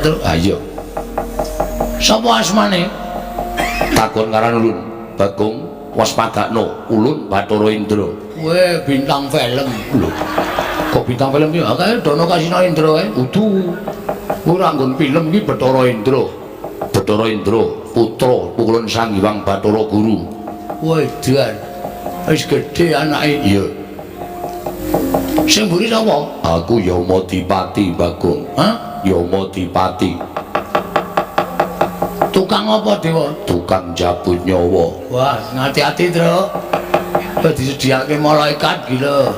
Ayo. Sapa asmane? Takon ngaran Ulun. Bagong waspadakno Ulun Bathara Indra. Kowe bintang film lho. Kok bintang film ya? Kae Dono Kasino Indra kae. Udu. Ora nggon film iki Bathara Indra. Bathara Indra putra pukulan Sang Hyang Bathara Guru. Wedan. Wis gedhe anake. Iya. Sing mburi sapa? Aku Yamadipati, Bagong. Hah? Yamadipati. Tukang apa, Dewa? Tukang jabut nyawa. Wah, ngati-ati, Tru. Wis disediake malaikat gila.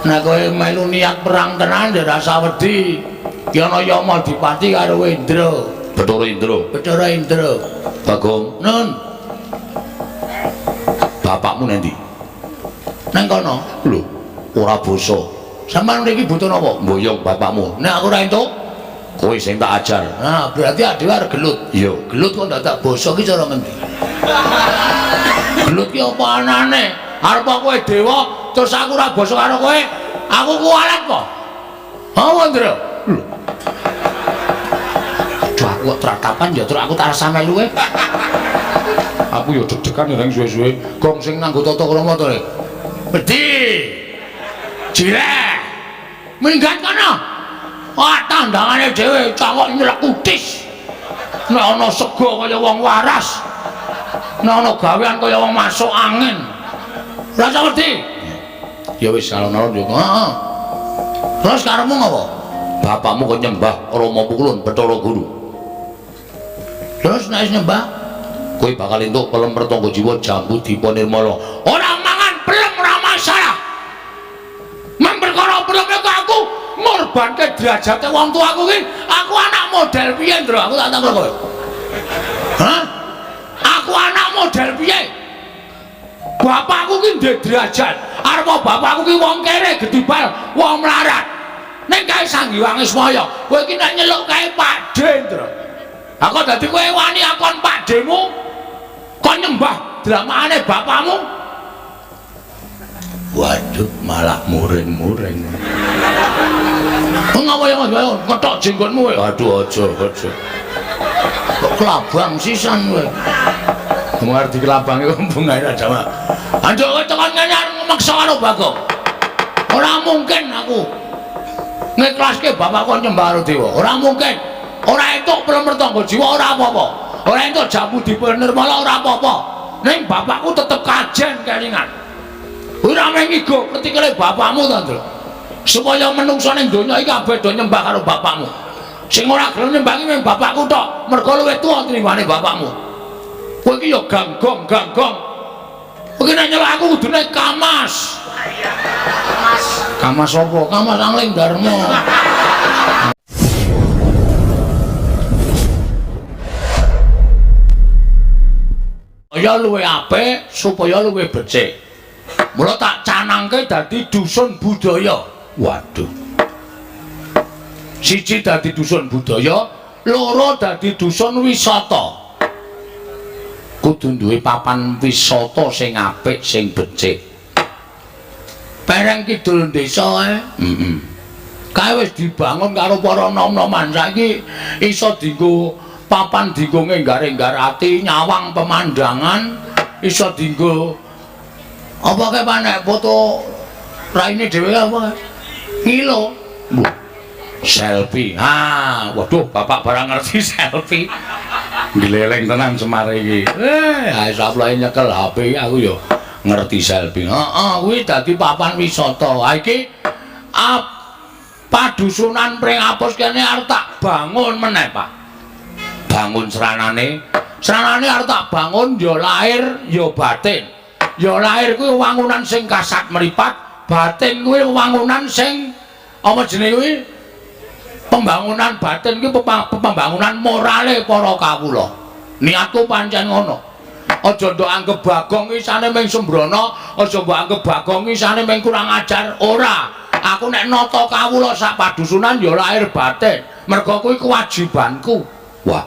Nek kowe melu niat perang tenan ya rasa wedi. Ki ana Yamadipati karo Indra. Bathara Indra. Bathara Indra. Bagong, Nun. Bapakmu nendi? Nang kono. Lho, ora basa. Sampeyan mriki butuh napa? Mboyong bapakmu. Nek aku ora entuk, kowe sing tak ajar. Nah, berarti adewe arep gelut. Iya, gelut kok dadak basa ki cara ngendi? Gelut ki apa anane? Arep kowe dewa terus aku ora basa karo kowe. Aku kualat kok. Apa, Ndra? Lho. Aduh, aku kok tratapan ya terus aku tak rasa melu kowe. Aku ya deg-degan ya suwe-suwe. Gong sing nganggo tata krama to. Bedhi. Cilek. Minggat kono. Ah, tandangane dhewe cawok nyelek kutis. Nek ana sego kaya wong waras. Nek ana gawean kaya wong masuk angin. Rasa wedi. Ya wis alon-alon yo. Heeh. Terus karepmu ngopo? Bapakmu kok nyembah Rama Pukulun Bathara Guru. Terus nek nyembah kowe bakal entuk pelem pertangga jiwa jambu dipa nirmala. Ora mangan pelem ora masalah. Memperkara pelem iku aku ngorbanke derajate wong tuaku ki. Aku anak model piye, Ndro? Aku tak takon kowe. Hah? Aku anak model piye? Bapakku ki ndek derajat. Arep bapakku ki wong kere gedibal, wong melarat. Nek kae Sang Hyang Ismaya, kowe ki nek nyeluk kae Pakde, Ndro. Aku dadi kowe wani akon Pakdemu. Kok nyembah dramane bapakmu? Waduh, malah muring-muring. Ngapa ya, Mas? Ketok jenggotmu kowe. Aduh, aja. Kok kelabang sisan kowe. Mengerti kelabange hubungane aja, Mak. Anjuk kowe tekan ngene maksa karo Bagong. Ora mungkin aku ngiklaske bapakku nyembah karo dewa. Ora mungkin. Ora entuk pertangga jiwa ora apa-apa. Ora entuk jambu dipenirmala ora apa-apa. Ning bapakku tetep kajen kelingan. Ora meh ngigo ketikane bapakmu to, Ndro. Supaya menungso ning donya iki kabeh do nyembah karo bapakmu. Sing ora gelem nyembah ki mung bapakku tok, mergo luwih tuwa tinimbane bapakmu. Kowe iki ya ganggong. Kowe nek nyeluk aku kudune kamas. Kamas apa? Kamas Angling Darma. Ya luwih apik supaya luwih becik. Mula tak canangke dadi dusun budaya. Waduh. Siji dadi dusun budaya, loro dadi dusun wisata. Kudu duwe papan wisata sing apik, sing becik. Pereng kidul desa ae. Kae wis dibangun karo para nom-noman. Saiki iso dienggo papan dienggo nggar-nggar ati, nyawang pemandangan, iso dienggo apa kae panek foto raine dhewe apa? Ngilo. Selfie. Waduh, bapak barang ngerti selfie. Gleleng tenan Semar iki. Saplae nyekel HP aku yo ngerti selfie. Kuwi dadi papan wisata. Iki padusunan Pring Apus kene arep tak bangun meneh, Pak. Bangun seranane arep tak bangun ya lahir ya batin. Ya lahir kuwi wangunan sing kasat mripat, batin kuwi wangunan sing apa jenenge kuwi? Pembangunan batin kuwi pembangunan morale para kawula. Niatku pancen ngono. Aja ndok anggap Bagong iki sane mung sembrono, aja mbok anggap Bagong iki sane mung kurang ajar, ora. Aku nek nata kawula sak padusunan ya lahir batin. Mergo kuwi kewajibanku. Wah.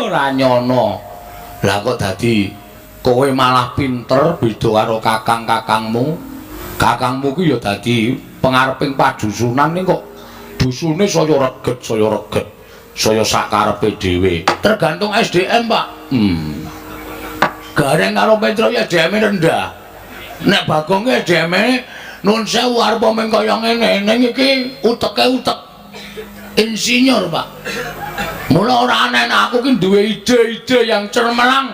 Ora nyono. Lah kok dadi kowe malah pinter beda karo kakang-kakangmu. Kakangmu ku ya dadi pengareping padusunan ning kok dusune saya reget saya sakarepe dhewe tergantung SDM Pak Gareng karo Petro ya SDM rendah nek Bagong ki SDM nun sewu arep meng kaya ngene ning iki uteke utek insinyur Pak mula ora aneh aku ki duwe ide-ide yang cemerlang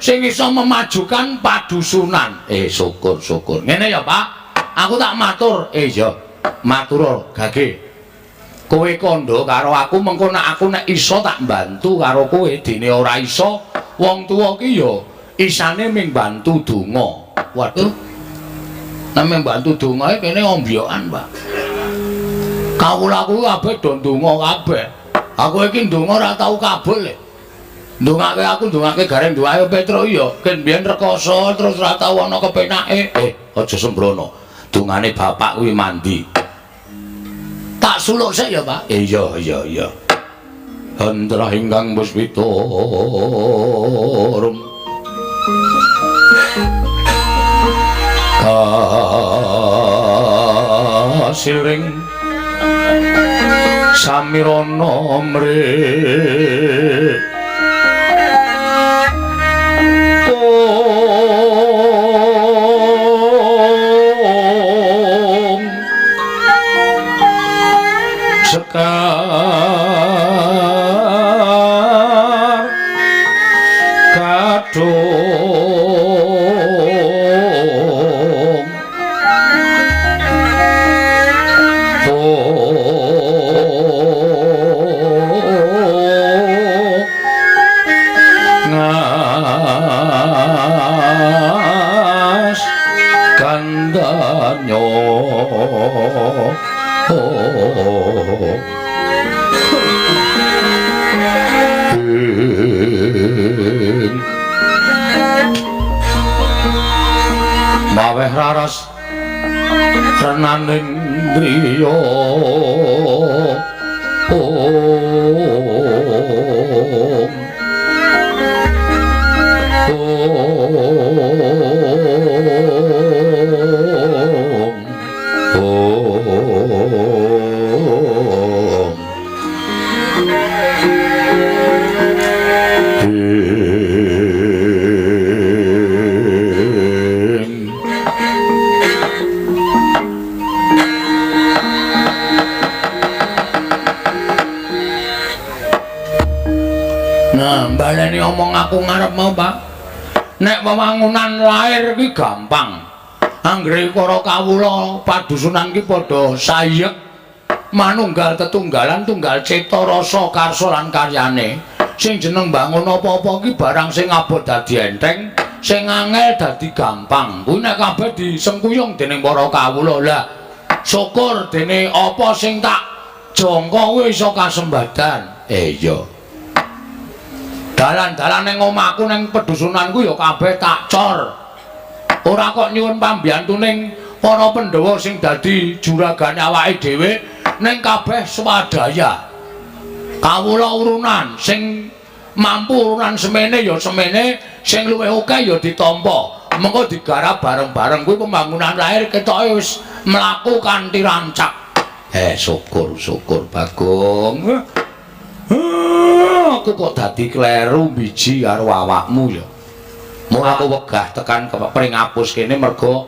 sing iso memajukan padusunan syukur ngene ya Pak aku tak matur iya matur gage kowe kondo karo aku mengko nek aku nek iso tak bantu karo kowe dene ora iso wong tuwa ki ya isane ming bantu donga waduh nek ming bantu dongae kene ombyokan Pak kawulaku kabeh do donga kabeh aku iki ndonga ora tau kabul ndongake aku ndongake Gareng duwe Petro iya ken biyen rekoso terus ora tau ana kepenake aja sembrono dongane bapak kuwi mandi tak suluk sik ya Pak iya hendra ingkang puspita rum kasiring samirana mrih sekar kadung ngas kandanyo maweh raras renaning driya Nah, baleni omong aku ngarep mau, Pak. Nek pembangunan lair ki gampang. Anggere para kawula padusunan ki padha sayek manunggal tetunggalan tunggal cipta rasa karsa lan karyane. Sing jeneng bangun apa-apa ki barang sing abot dadi enteng, sing angel dadi gampang. Kuwi nek kabeh disengkuyung dening para kawula. Lah, syukur dene apa sing tak jangka kuwi iso kasembadan. Iya. Dalan-dalan ning omahku ning pedusunanku ya kabeh tak cor. Ora kok nyuwun pambiyantu ning para Pandhawa sing dadi juragane awake dhewe ning kabeh swadaya. Kawula urunan sing mampu urunan semene ya semene, sing luwih akeh ya ditampa. Mengko digarap bareng-bareng kuwi pembangunan lair ketoke wis mlaku kanthi rancak. Syukur Bagong. Aku kok dadi kleru biji karo awakmu ya. Mung aku wegah tekan kepring ngapus kene mergo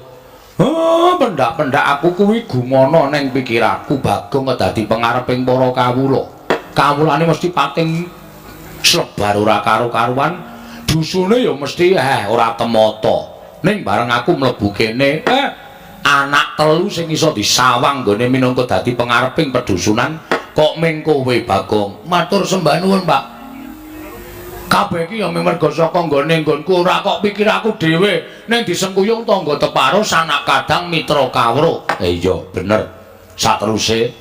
pendak-pendak aku kuwi gumono ning pikiranku Bagong kok dadi pangareping para kawula. Kawulane mesti pating slebar ora karo-karuan, dusune ya mesti ora temata. Ning bareng aku mlebu kene anak telu sing iso disawang nggone minangka dadi pangareping pedusunan. Kok ming kowe Bagong matur sembah nuwun Pak kabeh iki ya mergo saka nggone nggonku ora kok pikir aku dhewe ning disengkuyung tangga teparo sanak kadang mitra kawruh iya bener sateruse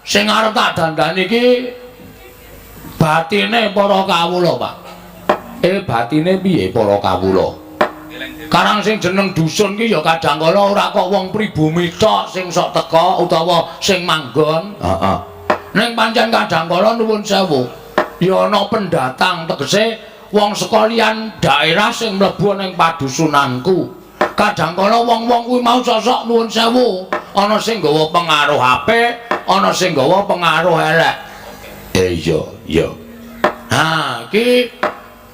sing arep tak dandani iki batine para kawula Pak batine piye para kawula karang sing jeneng dusun ki ya kadang kala ora kok wong pribumi tok sing sok teka utawa sing manggon ning pancen kadang kala nuwun sewu ya ana pendatang tegese wong saka liyan daerah sing mlebu ning padusunanku kadang kala wong-wong kuwi mau sosok nuwun sewu, ana sing nggawa pengaruh apik, ana sing nggawa pengaruh elek. Iya. Ha, iki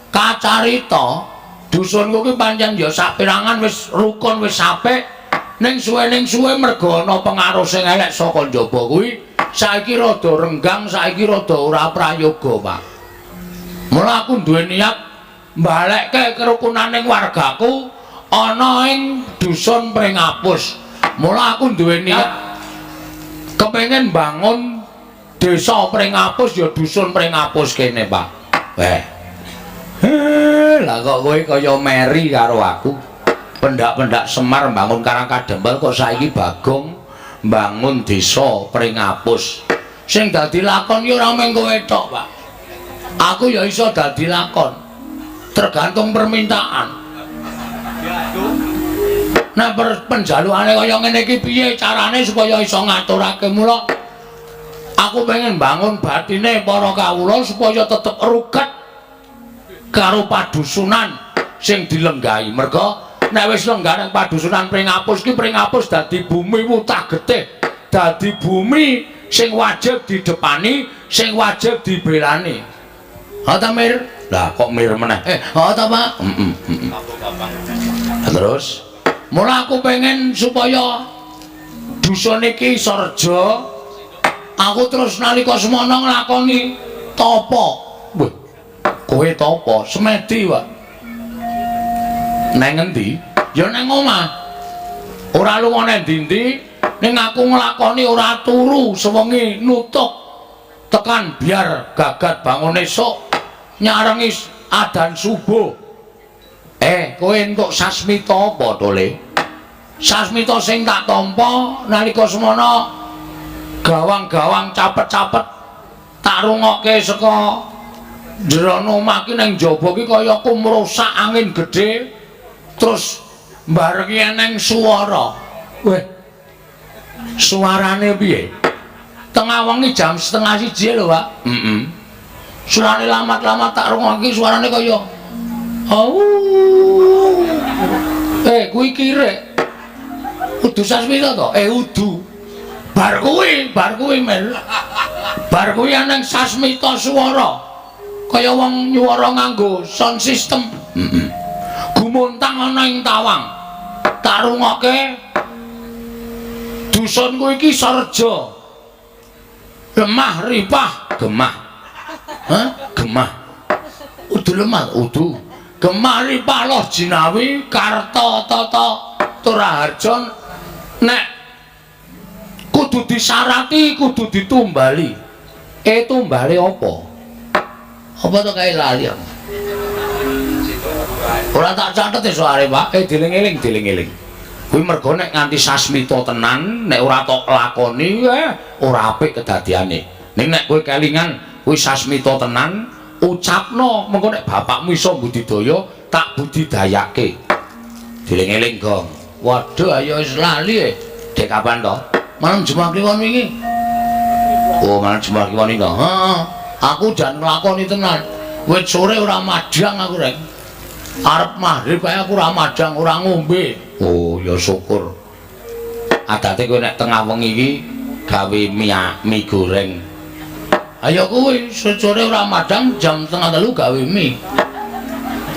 kacarita dusunku ki pancen ya sapirangan wis rukun wis apik, ning suwe merga ana pengaruh sing elek saka njaba kuwi, saiki rada renggang, saiki rada ora prayoga, Pak. Mula aku duwe niat mbalekke kerukunaning wargaku ana ing dusun Pringapus. Mula aku duwe niat kepengin bangun desa Pringapus ya dusun Pringapus kene, Pak. Lah kok kowe kaya meri karo aku. Pendak-pendak Semar bangun Karangkadempel kok saiki Bagong bangun desa Pringapus. Sing dadi lakon ya ora mung kowe tok, Pak. Aku ya iso dadi lakon. Tergantung permintaan. Nah penjalukane kaya ngene iki piye carane supaya iso ngaturake mula aku pengen bangun batine para kawula supaya tetep ruket karo padusunan sing dilenggahi. Merga nek wis lenggah nang padusunan Pringapus ki Pringapus dadi bumi wutah getih, dadi bumi sing wajib didepani, sing wajib dibelani. Ha ta Mir? Lah kok Mir meneh? Ha ta Pak? Terus mula aku pengen supaya dusun iki iso reja. Aku terus nalika semana nglakoni tapa. Wah, kowe tapa? Semedi, Pak. Nang endi? Ya nang omah. Ora lunga nang ndi-ndi, ning aku nglakoni ora turu sewengi nutuk tekan biar gagat bangun esuk nyarengi adzan subuh. Kowe entuk sasmita apa to, Le? Sasmita sing tak tampa nalika semana gawang-gawang capet-capet tak rungokke saka jrono omah ki ning jaba ki kaya kumrusak angin gedhe terus mbarengi eneng swara. Weh. Suarane piye? Tengah wengi jam 12:30 lho, Pak. Suarane lamat-lamat tak rungokke suarane kaya kuwi kirek. Udu sasmita to? Udu. Bar kuwi Mel. Bar kuwi aneng sasmita swara. Kaya wong nyuwara nganggo sound system. Gumuntang ana ing tawang. Tak rungokke dusunku iki Sarja. Lemah ripah gemah. Gemah. Udu lemah, udu. Gemah ripah loh jinawi karta tata turaharja nek kudu disarati kudu ditumbali. Tumbale apa? Apa to kae lali aku? Ora tak catet soare, Pak. Dieling-eling. Kuwi mergo nek nganti sasmita tenan, nek ora tok lakoni ora apik kedadiane. Ning nek kowe kelingan kuwi sasmita tenan, ucapno mengko nek bapakmu iso budidaya tak budidayake. Dieling-eling, Gong. Waduh ayo wis lali Dek kapan to? Malam Jumat kliwon wingi. Oh, malam Jumat kliwon iki to. Heeh. Aku jan nglakoni tenan. Wit sore ora madang aku rek. Arep maghrib kae aku ora madang, ora ngombe. Oh, ya syukur. Adate kowe nek tengah wengi iki gawe mie goreng. Ayo kuwi sore ora madang jam 2:30 gawe mie.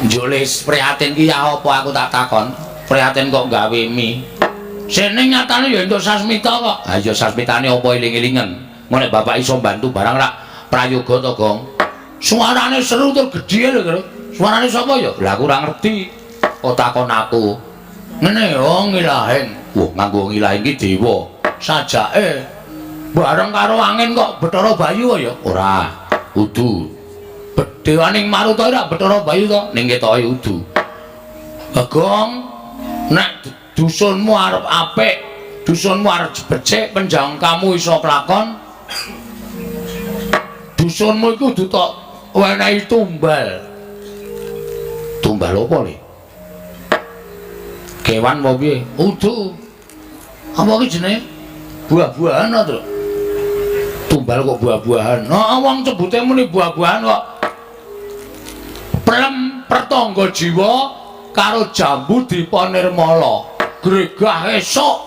Julis prihatin ki ya apa aku tak takon. Prihatin kok gawe mie. Sene nyatane ya entuk sasmita kok. Ha ya sasmitane apa eling-elingen. Ngono nek bapak iso bantu barang rak prayoga to, Gong. Suarane seru tur gedhe lho, Tru. Suarane sapa ya? Lah aku ora ngerti. Kok takon aku. Ngene yo ngilahing. Wah, nganggo ngilahing ki dewa. Sajake bareng karo angin kok Bathara Bayu ya? Ora. Udu. Dewaning Maruta ora Bathara Bayu to, ning ketoke udu. Bagong, nek dusunmu arep apik, dusunmu arep becik, penjangkamu iso kelakon. Dusunmu iku kudu tok wenehi tumbal. Tumbal apa, Le? Kewan apa piye? Udu. Apa iki jenenge? Buah-buahan to. Tumbal kok buah-buahan. Heeh, wong cebute muni buah-buahan kok. Prem pertangga jiwa karo Jambu Dipanirmala. Gregah esuk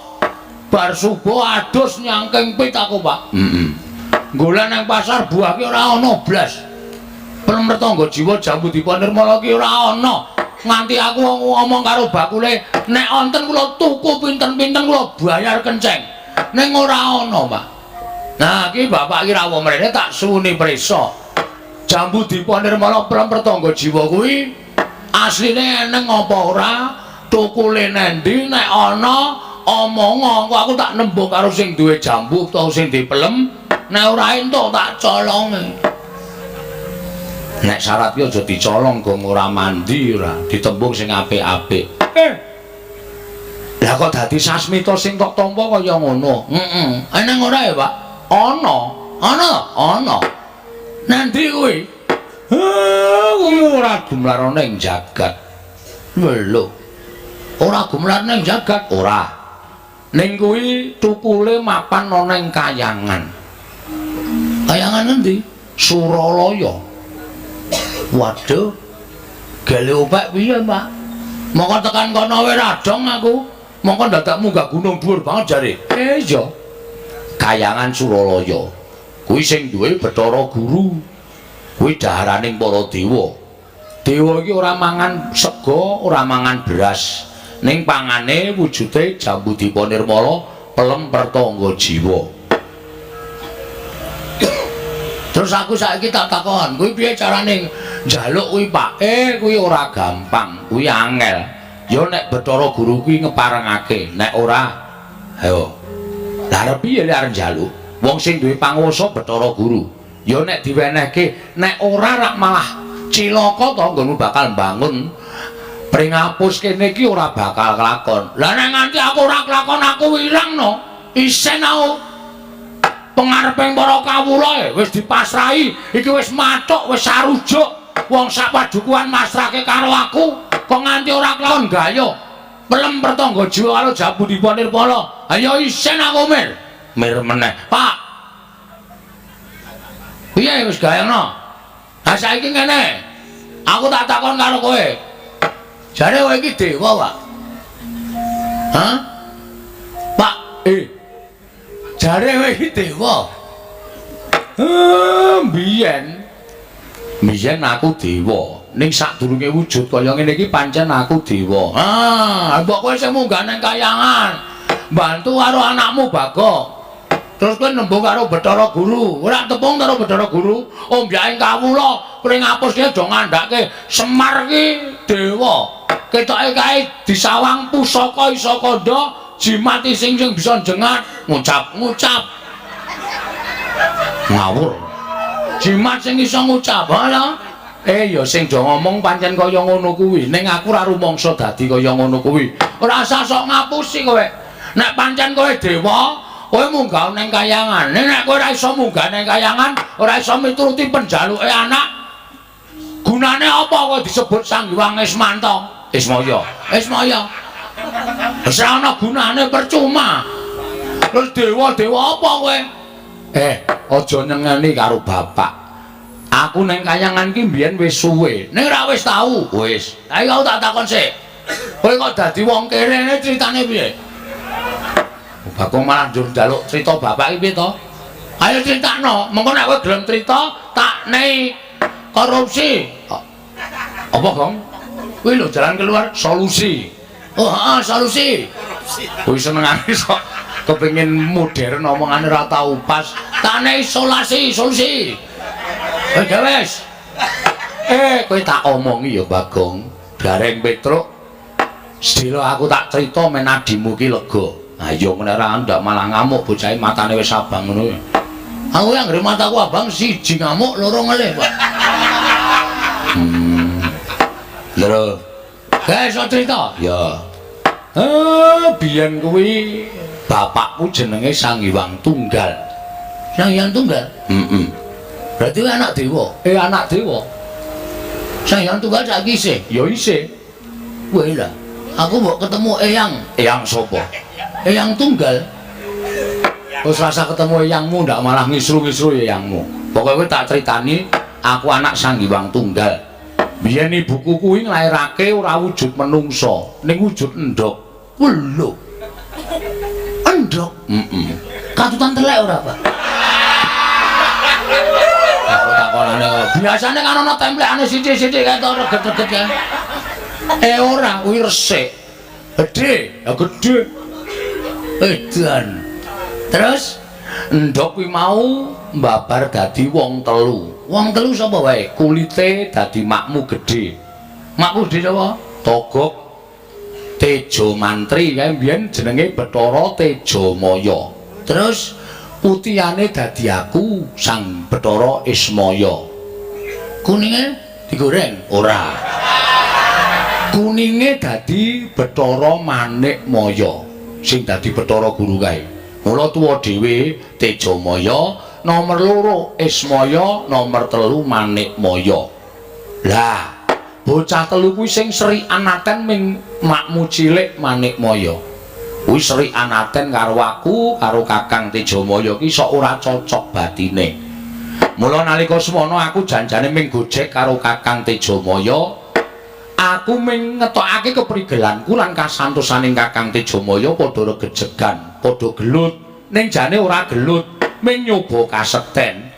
bar subuh adus nyangking pit aku, Pak. Golek nang pasar buah ki ora ana blas. Pelem tangga jiwa Jambu Dipanirmala ki ora ana. Nganti aku ngomong karo bakule, nek wonten kula tuku pinten-pinten kula bayar kenceng. Ning ora ana, Pak. Nah, iki bapak ki rawuh mrene tak suwuni prisa. Jambu Dipanirmala pelem tangga jiwa kuwi asline eneng apa ora? Tukule nendi nek ana omong aku tak nembung karo sing duwe jambu utawa sing dipelem. Nek ora entuk tak colonge. Nek syarat ki aja dicolong gong ora mandi ora, ditembung sing apik-apik. Lah kok dadi sasmita sing tok tampa kaya ngono? Eneng ora ya, Pak? Ana. Nanti kuwi. Ora gumlar ning jagat. Lho. Ora gumlar ning jagat ora. Ning kuwi tukule mapan ana ning kayangan. Kayangan endi? Suralaya. Waduh. Gale opek piye, Pak? Mongko tekan kono wae radong aku. Mongko dadak munggah gunung dhuwur banget jare. Iya. Kayangan Suralaya. Kuwi sing duwe Bathara Guru. Kuwi dhaharaning para dewa. Dewa iki ora mangan sega, ora mangan beras. Ning pangane wujude Jambu Dipanirmala pelem pertangga jiwa. Terus aku saiki tak takon, kuwi piye carane njaluk kuwi, Pak? Kuwi ora gampang, kuwi angel. Ya nek Bathara Guru kuwi ngeparengake, nek ora ayo. Lah arep piye lek arep njaluk? Wong sing duwe panguwasa Bathara Guru. Ya nek diwenehke, nek ora rak malah cilaka to nggonmu bakal mbangun. Pringapus kene iki ora bakal kelakon. Lah nek nganti aku ora kelakon aku ilang no. Isen aku pengareping para kawula wis dipasrahi, iki wis mathuk, wis sarujuk. Wong sak padukuhan masrahke karo aku, kok nganti ora kelakon gayo. Pelem pertangga jiwa karo Jambu Dipanirmala. Ayo isen aku mir meneh, Pak. Piye wis gayangno? Lah saiki ngene. Aku tak takon karo kowe. Jare kowe iki dewa, Pak. Hah? Pak, jare kowe iki dewa. Biyen aku dewa. Ning sadurunge wujud kaya ngene iki pancen aku dewa. Mbok kowe sing munggah nang kayangan. Bantu karo anakmu Bagong. Terus kowe nembung karo Bathara Guru. Ora tepung karo Bathara Guru. Ombyaking kawula Pringapus ki aja ngandhake Semar ki dewa. Ketoke kae disawang pusaka Isakanda, jimat sing bisa jengat ngucap. Ngawur. Jimat sing iso ngucap, ha? Ya sing do ngomong pancen kaya ngono kuwi. Ning aku ora rumangsa dadi kaya ngono kuwi. Ora usah sok ngapusi kowe. Nek pancen kowe dewa, kowe munggah ning kayangan. Nek kowe ora iso munggah ning kayangan, ora iso mituruti penjaluke anak. Gunane apa kowe disebut Sang Hyang Ismanta? Ismaya. Wis ora ana gunane, percuma. Terus dewa-dewa apa kowe? Aja nyengeni karo bapak. Aku neng kayangan ki mbiyen wis suwe. Ning ora wis tau. Wis. Lah iki aku tak takon sik. Kowe kok dadi wong kene critane piye? Bagong malah njur njaluk crita bapak iki piye to? Ayo critakno. Mengko nek kowe gelem crita, tak nehi korupsi. Apa, Gong? Kuwi lho jalan keluar solusi. Oh, solusi. Kuwi senengane kok kepengin modern omongane ora tau pas. Tak nehi solusi. Wes. Kowe tak omongi ya Bagong. Gareng Petruk. Sedina aku tak crita men adimu ki lega. Ayo meneh ra ndak malah ngamuk bocahe matane wis abang ngono. Aku yang ngre mataku abang siji ngamuk, loro ngelih, Pak. Lho. Iso crita? Ya. Biyen kuwi bapakku jenenge Sang Hyang Tunggal. Sang Hyang Tunggal? Berarti anak dewa. Anak dewa. Sang Hyang Tunggal saiki isih? Ya isih. Kowe lah. Aku mbok ketemu Eyang. Eyang sapa? Eyang Tunggal. Wis rasa ketemu eyangmu ndak malah ngisru-ngisru eyangmu. Pokoke kowe tak critani, aku anak Sang Hyang Tunggal. Biyen ibuku kuwi nglairake ora wujud menungsa, ning wujud endhog. Lho. Endhog? Katutan telek ora, Pak? Aku takonane biasane kan ana templekane sithik-sithik ketok reget-reget ya. Ora, kuwi resik. Gedhe, ya gedhe. Edan. Terus endhog kuwi mau mbabar dadi wong telu. Wong telu sapa wae? Kulite dadi makmu gedhe. Makmu gedhe sapa? Togok Tejo Mantri kae mbiyen jenenge Bathara Tejamaya. Terus putihane dadi aku Sang Bathara Ismaya. Kuninge digoreng? Ora. Kuninge dadi Bathara Manikmaya. Sing dadi Bathara Guru kae. Mula tuwa dhewe Tejamaya, nomor 2 Ismaya, nomor 3 Manikmaya. Lah, bocah telu kuwi sing Sri Anaten ming makmu cilik Manikmaya. Kuwi Sri Anaten karo aku karo Kakang Tejamaya ki sok ora cocok batine. Mula nalika semana aku janjane ming gojek karo Kakang Tejamaya. Aku ming ngetokake keprigelanku lan kasantosaning Kakang Tejamaya padha regejegan, padha gelut. Ning jane ora gelut, ming nyoba kasekten.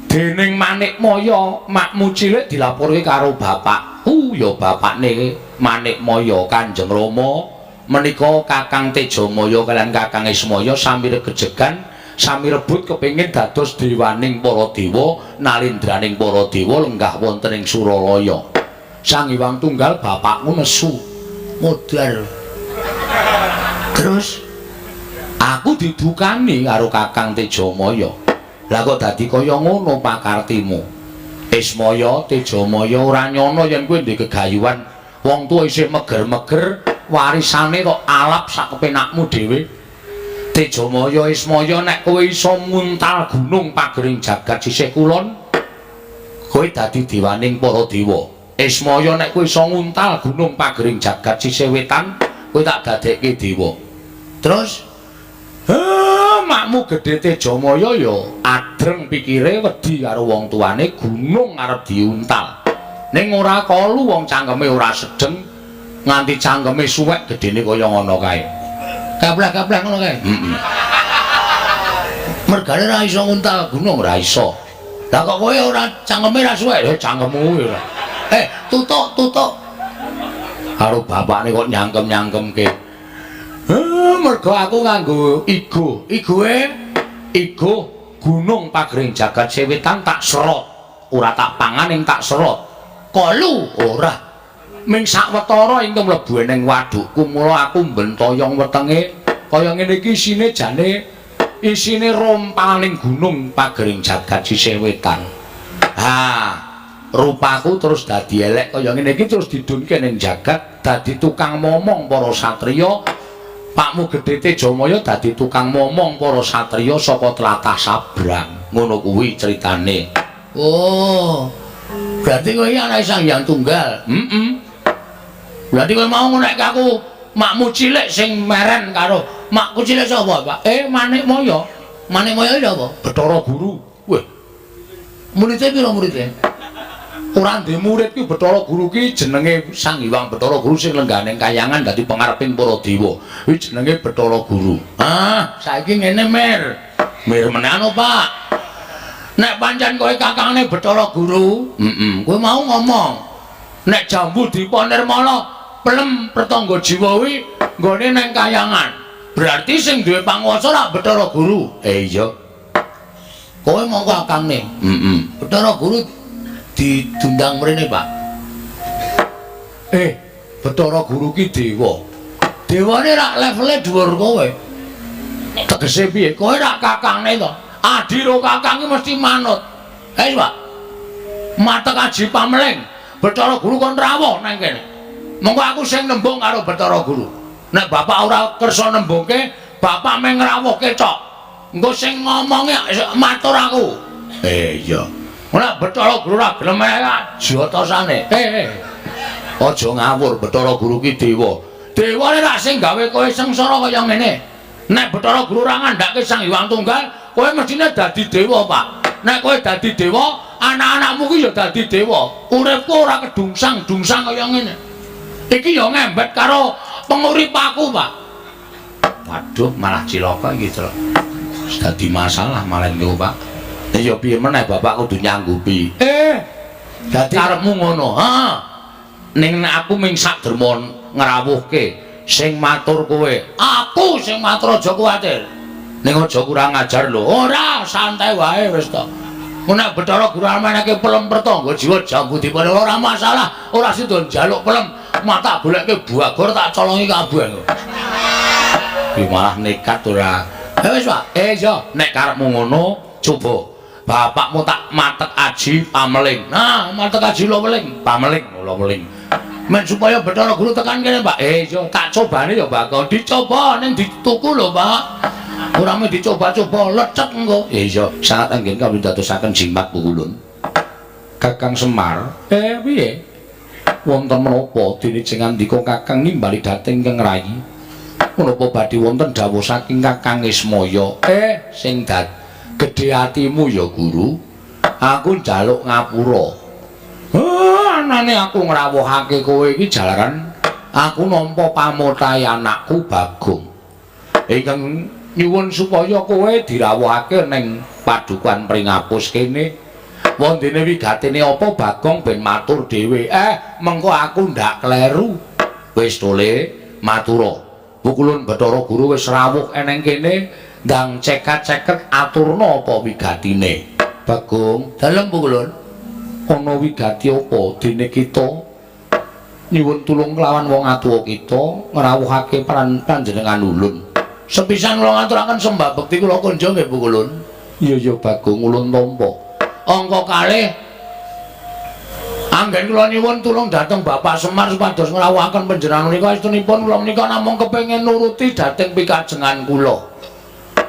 Dening Manikmaya, makmu cilik dilaporke karo bapakku, ya bapakne Manikmaya Kanjeng Rama. Menika Kakang Tejamaya kaliyan Kakang Ismaya sami regejegan, sami rebut kepengin dados dewaning para dewa, nalindraning para dewa lenggah wonten ing Suralaya. Sang Hyang Tunggal bapakmu nesu modal. Terus aku didukani karo Kakang Tejamaya. Lah kok dadi kaya ngono pakartimu? Ismaya Tejamaya ora nyono yen kowe ndek gegayuhan wong tuwa isih meger-meger warisane kok alap sak kepenakmu dhewe. Tejamaya Ismaya nek kowe iso muntal gunung pagering jagat sisih kulon, kowe dadi dewaning para dewa. Ismaya nek kowe iso nguntal gunung pagering jagat sisih wetan, kowe tak dadekke dewa. Terus makmu gedhe Tejamaya ya adreng pikire wedi karo wong tuane gunung arep diuntal. Ning ora kalu wong cangkeme ora sedeng nganti cangkeme suwek gedene kaya ngono kae. Kaplek-kaplek ngono kae. Mergane ra iso nguntal gunung ora iso. Lah kok kowe ora cangkeme ra suwek, ya cangkemmu ora. Tutuk. Karo bapakne kok nyangkem-nyangkemke. Mergo aku nganggo igo gunung pagering jagat sewetan tak serot, ora tak pangan ing tak serot. Kolu ora ming sawetara ing mlebu ning wadukku. Mula aku mbentoyong wetenge kaya ngene iki isine rompaning gunung pagering jagat sisih wetan. Rupaku terus dadi elek kaya ngene iki terus didunke ning jagat dadi tukang momong para satriya. Pakmu gedhe Tejamaya dadi tukang momong para satriya saka tlatah Sabrang. Ngono kuwi critane. Oh. Berarti kowe iki anak Sang Hyang Tunggal. Berarti kowe mau ngonekke aku makmu cilik sing meren karo makku cilik sapa, Pak? Manikmaya. Manikmaya iki apa? Bathara Guru. Weh. Muridé pira muridé? Ora ndek murid ki Bathara Guru ki jenenge Sang Hyang Bathara Guru sing lengganing kayangan dadi pangareping para dewa. Kuwi jenenge Bathara Guru. Saiki ngene Mir. Mir menano, Pak. Nek pancen kowe kakangne Bathara Guru, kowe mau ngomong. Nek jambu dipa nirmala, pelem pratangga jiwa kuwi nggone nang kayangan. Berarti sing duwe panguwasa lak Bathara Guru. Iya. Kowe mongko kakangne. Bathara Guru didundang mrene, Pak. Bathara Guru ki dewa. Dewane rak levele dhuwur kowe. Tegese piye? Kowe rak kakangne to. Adi ro kakang ki mesti manut. Pak. Matek aji pameling. Bathara Guru kon rawuh nang kene. Monggo aku sing nembung karo Bathara Guru. Nek bapak ora kersa nembungke, bapak meng ngrawuhke tok. Engko sing ngomongi matur aku. Iya. Ora Bathara Guru ra gelem jotosane. Aja ngawur, Bathara Guru ki dewa. Dewane ra sing gawe kowe sengsara kaya ngene. Nek Bathara Guru ra ngandhake Sang Hyang Tunggal, kowe mestine dadi dewa, Pak. Nek kowe dadi dewa, anak-anakmu ki ya dadi dewa. Uripku ora kedungsang-dungsang kaya ngene. Iki ya ngembet karo penguripku, Pak. Waduh, malah cilaka iki, Tru. Dadi masalah malah niku, Pak. Ya piye meneh Bapak kudu nyanggupi. Dadi karepmu ngono. Heeh. Ning nek aku ming sak derma ngrawuhke sing matur kowe. Aku sing matur aja kuwatir. Ning aja kurang ajar lho. Ora, santai wae wis to. Nek Bathara Guru meneke pelem pertangga jiwa jambu dipun ora masalah. Ora sida njaluk pelem, mata goleke buagor tak colongi kabeh. Ki malah nekat ora. Wis, Pak. Iya, nek karepmu ngono, coba bapakmu tak matek aji pameling. Nah, matek aji lo meling, pameling lo meling. Men supaya Bathara Guru tekan kene, Pak. Iya, tak cobane ya, Pak. Dicoba ning dituku lho, Pak. Ora mung dicoba-coba lecet engko. Iya, sangat anggen kawula dadosaken jimat pukulun. Kakang Semar, piye? Wonten menapa dene sing andika Kakang nimbali dhateng Kang Rayi? Menapa badhe wonten dawuh saking Kakang Ismaya? Sing gedhe atimu ya Guru. Aku njaluk ngapura. Anane aku ngrawuhake kowe iki jalaran aku nampa pamotahe anakku Bagong. Ingkang nyuwun supaya kowe dirawuhake ning padukan Pringapus kene. Wondene wigatine apa Bagong ben matur dhewe. Mengko aku ndak kleru. Wis tole matura. Pukulun Bathara Guru wis rawuh eneng kene, ndang cekat-ceket aturna apa wigatine. Bagong, dalem Pukulun. Ana wigati apa dene kita nyuwun tulung kelawan wong atuwa kita ngrawuhake panjenengan ulun. Sepisan kula ngaturaken sembah bekti kula kunjuk nggih Pukulun. Iya Bagong ulun tampa. Angka kalih anggen kula nyuwun tulung dhateng Bapak Semar supados ngrawuhaken panjenengan menika estunipun kula menika namung kepengin nuruti dhateng pikajengan kula.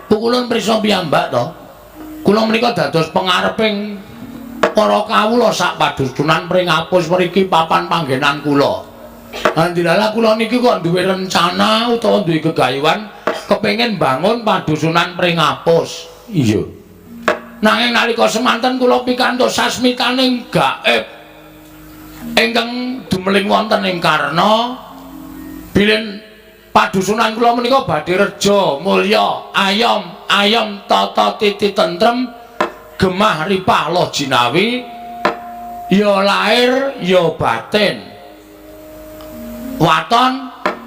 Pukulun prisa piyambak to. Kula menika dados pangareping para kawula sak padusunan Pringapus mriki papan panggenan kula. Andilala kula niki kok duwe rencana utawa duwe gegayuhan kepengin bangun padusunan Pringapus. Iya. Nanging nalika semanten kula pikantuk sasmitaning gaib ingkang dumeling wonten ing Karna bilin padusunan kula menika badhe reja, mulya, ayom, tata titi tentrem, gemah ripah loh jinawi, ya lahir ya batin. Waton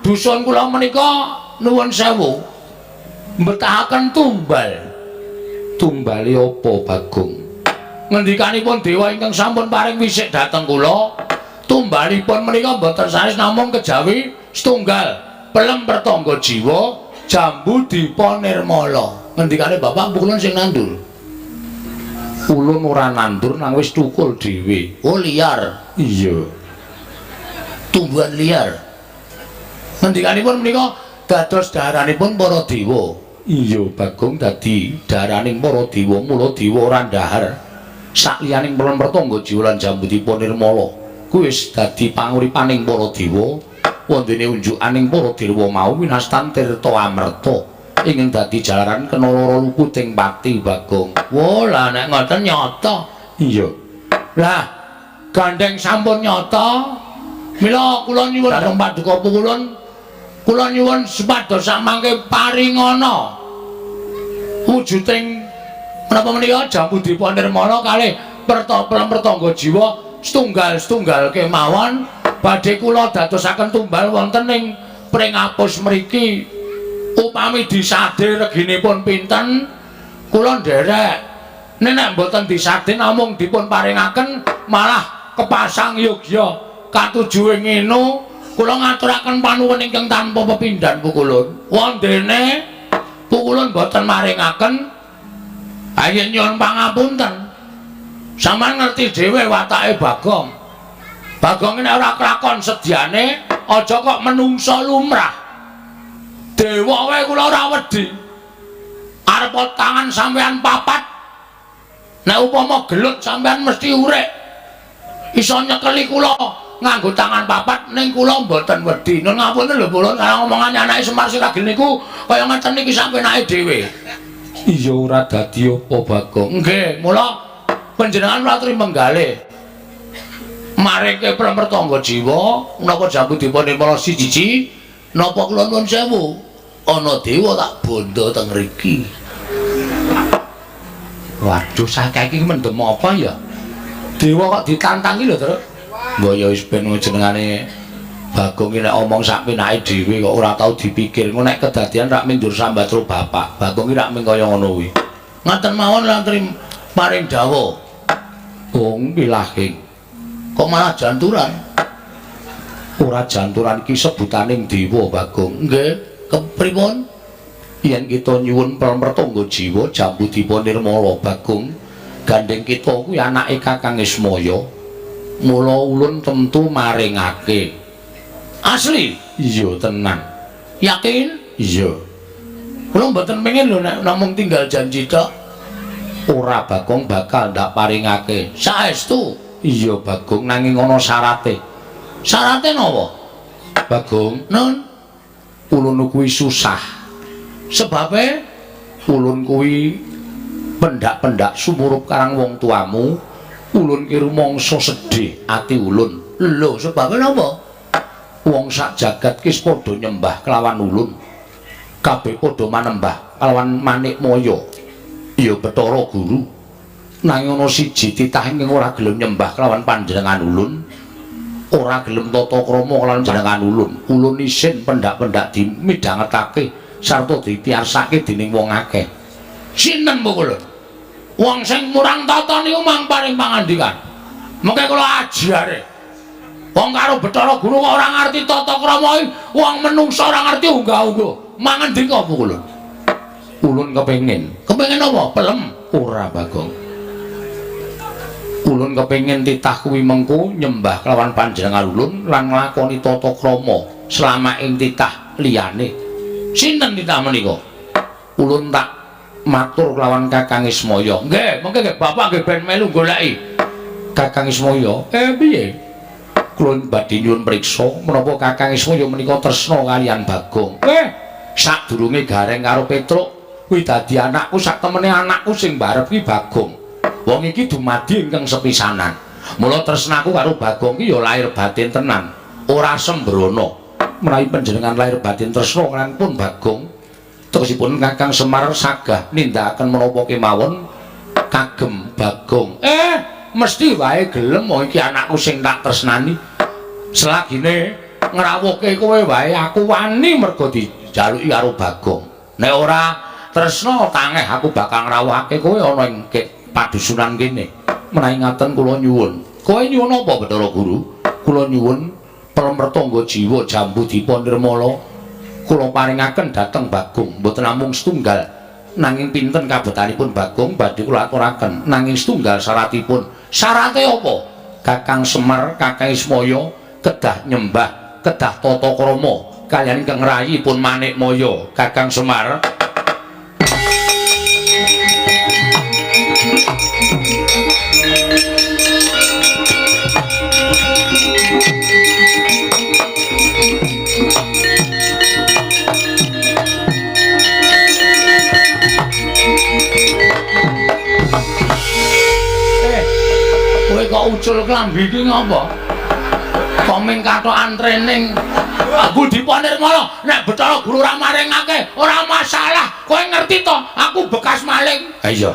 dusun kula menika nuwun sewu mbetahaken tumbal. Tumbali apa Bagong? Ngendikanipun dewa ingkang sampun paring wisik dhateng kula, tumbalipun menika boten sanes namung kejawi setunggal pelem pertangga jiwa jambu dipa nirmala. Ngendikane Bapak Pukulun sing nandur. Ulun ora nandur nang wis tukul dhewe. Oh liar. Iya. Tumbuhan liar. Ngendikanipun menika dados daharanipun para dewa. Iya Bagong dadi daraning para dewa, mula dewa ora ndahar sakliyaning pelem pertangga jiwa lan jambu dipa nirmala. Kuwi wis dadi panguripaning para dewa. Wondene unjukaning para dewa mau winastan tirta amerta ingkang dadi jalaran kena lara lukuting pati Bagong. Wah, lah nek ngoten nyata. Iya. Lah gandeng sampun nyata. Mila kula nyuwun dhateng Paduka Pukulun. Kula nyuwun supados samangke paringana wujuding menapa menika jambu dipa nirmala kalih pelem pertangga jiwa setunggal kemawon badhe kula dadosaken tumbal wonten ing Pringapus mriki. Upami disade reginipun pinten kula nderek. Nek mboten disade namung dipun paringaken malah kepasang yogya katujuhe ngenu. Kula ngaturaken panuwun ingkang tanpa pepindhan Pukulun. Wondene Pukulun boten maringaken. Ayen nyuwun pangapunten. Sampeyan ngerti dhewe watake Bagong. Bagong nek ora kelakon sedyane aja kok menungsa lumrah. Dewa wae kula ora wedi. Arep tangan sampeyan papat. Nek upama gelut sampeyan mesti urip. Iso nyekeli kula nganggo tangan papat ning kula mboten wedi. Nun ngapunten lho kula karo ngomongane anake Semar Siragil niku kaya ngeten iki sampe enake dhewe. Iya ora dadi apa Bagong. Nggih, mula panjenengan ratri menggalih mareke prampertangga jiwa napa jambu dipun nirmala siji napa kula nuwun sewu ana dewa tak bondo teng mriki. Waduh saiki mendem apa ya? Dewa kok ditantangi lho, Tru. Mbok ya wis ben jenengane Bagong iki nek omong sak penake dhewe kok ora tau dipikir. Engko nek kedadian rak mindur sambatru bapak. Bagong iki rak mung kaya ngono kuwi. Ngaten mawon lantri paring dawuh. Wong pilahing. Kok malah janturan? Ora janturan iki sebutaning dewa, Bagong. Nggih, kepripun? Yen kita nyuwun prampertangga jiwa jambu dipun nirmala, Bagong. Gandeng kita kuwi anake Kakang Ismaya. Mula ulun tentu maringake. Asli? Iya tenan. Yakin? Iya. Kula mboten pengen lho nek namung tinggal janji tok. Ora Bagong bakal ndak paringake. Saestu? Iya Bagong nanging ana syarate. Syarate napa? Bagong, nun. Ulun kuwi susah. Sebabe ulun kuwi pendak-pendak sumurup karang wong tuamu. Ulun ki rumangsa sedih ati ulun. Lho, sebabe napa? Wong sak jagat ki padha nyembah kelawan ulun. Kabeh padha manembah kelawan Manikmaya. Ya Bathara Guru. Nanging ana siji titah ingkang ora gelem nyembah kelawan panjenengan ulun. Ora gelem tata krama kelawan panjenengan ulun. Ulun isin pendak-pendak dimidhangetake sarta dipiarsake dening wong akeh. Sinten mbok kula? Wong sing murang tata niku mang paring pangandikan. Mengke kula ajare. Wong karo Bathara Guru kok ora ngerti tata krama iki, wong menungsa ora ngerti unggah-ungguh. Mangandika apa kula? Ulun kepengin. Kepengin apa? Pelem. Ora, Bagong. Ulun kepengin titah kuwi mengko nyembah kelawan panjenengan ulun lan nglakoni tata krama selama ing titah liyane. Sinten titah menika? Ulun tak matur kelawan Kakang Ismaya. Nggih, mengke nggih Bapak nggih ben melu goleki. Kakang Ismaya. Piye? Kula badhe nyuwun priksa menapa Kakang Ismaya menika tresna kaliyan Bagong. Sadurunge gareng karo Petruk, kuwi dadi anakku sak temene anakku sing barep ki Bagong. Wong iki dumadi ingkang sepisanan. Mula tresnaku karo Bagong ki ya lahir batin tenan, ora sembrono. Menawi panjenengan lahir batin tresna kan pun Bagong, tegesipun Kakang Semar sagah nindakaken menapa kemawon kagem Bagong. Mesti wae gelem wong iki anakku sing tak tresnani. Selagine ngrawuhke kowe wae aku wani mergo dijaluki karo Bagong. Nek ora tresna tangeh aku bakal ngrawuhake kowe ana ing padusunan kene. Menawi ngaten kula nyuwun. Kowe nyuwun apa Bathara Guru? Kula nyuwun prampertangga jiwa jambu dipun nirmala kula paringaken dhateng Bagong. Mboten namung setunggal nanging pinten kabetanipun Bagong badhe kula aturaken. Nanging setunggal syaratipun. Syarate apa? Kakang Semar, Kakang Ismaya kedah nyembah, kedah tata krama kaliyan ingkang rayipun Manikmaya. Kakang Semar kowe kok ucul klambi iki ngapa? Komeng katokan training. Aku dipun nirmala nek Bathara Guru ora maringake ora masalah. Kowe ngerti to? Aku bekas maling. Ha iya.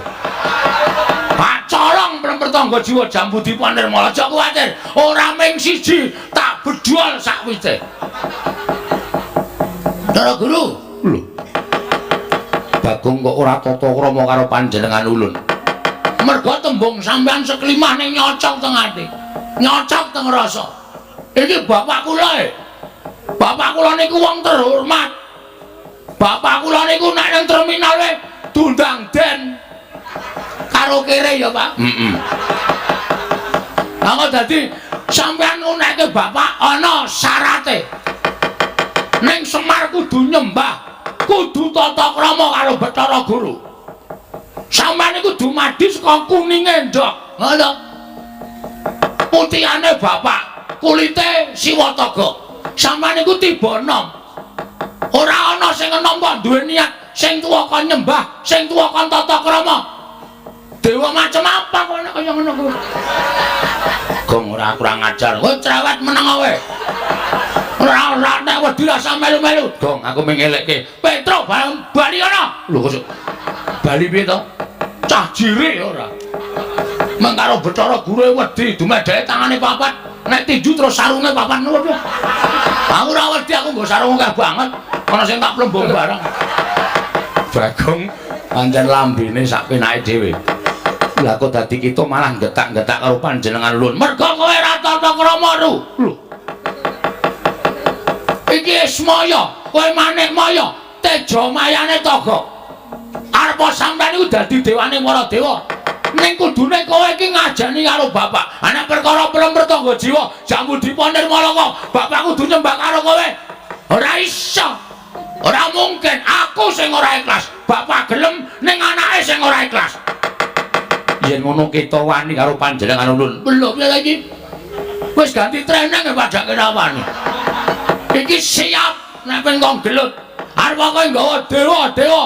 Pak colong prampertangga jiwa jambu dipun nirmala. Aja kuwatir. Ora ming siji tak bedol sakwise. Bathara Guru. Lho. Bagong kok ora tata krama karo panjenengan ulun. Mergo tembung sampean seklimah ning nyocok teng ati. Nyocok teng rasa. Iki bapak kula. Bapak kula niku wong terhormat. Bapak kula niku nek nang terminal dundang den karo kere ya, Pak. Lah dadi sampean ngunekke bapak ana syarate. Ning Semar kudu nyembah, kudu tata krama karo Bathara Guru. Sampeyan iku dumadi saka kuninge ndok. Ngono. Putihane bapak, kulite siwataga. Sampeyan iku tiba enom. Ora ana sing enom kok duwe niat, sing tuwa kon nyembah, sing tuwa kon tata krama. Dewa Kok macam apa kowe nek kaya ngono kuwi? Gong ora kurang ajar. Kowe cerewet meneng kowe. Ora nek wedi rasa melu-melu. Gong aku mengelekke. Petro bali ana. Lho kok bali piye to? Cah jire ora. Mengkaro Bathara Guru wedi dumedheke tangane papat. Nek tinju terus sarunge papat ngono piye? Aku ora wedi aku nggo sarung akeh banget. Ana sing tak plembung bareng. Bagong pancen lambene sak penake dhewe. Lah kok dadi kita malah getak-getak karo panjenengan Lun. Mergo kowe ra tata krama ru. Lho. Iki Ismaya, kowe manik maya, teja mayane toga. Arep sampeyan iku dadi dewane para dewa. Ning kudune kowe iki ngajani karo bapak. Ana perkara prempertangga jiwa, jambu diponir malaka. Bapak kudu nyembah karo kowe. Ora iso. Ora mungkin aku sing ora ikhlas. Bapak gelem ning anake sing ora ikhlas. Yen ngono kita wani karo panjenengan Ulun. Belum ya lagi. Wis ganti training padake rawani. Iki siap nek ben kok gelut. Arep kowe nggawa dewa-dewa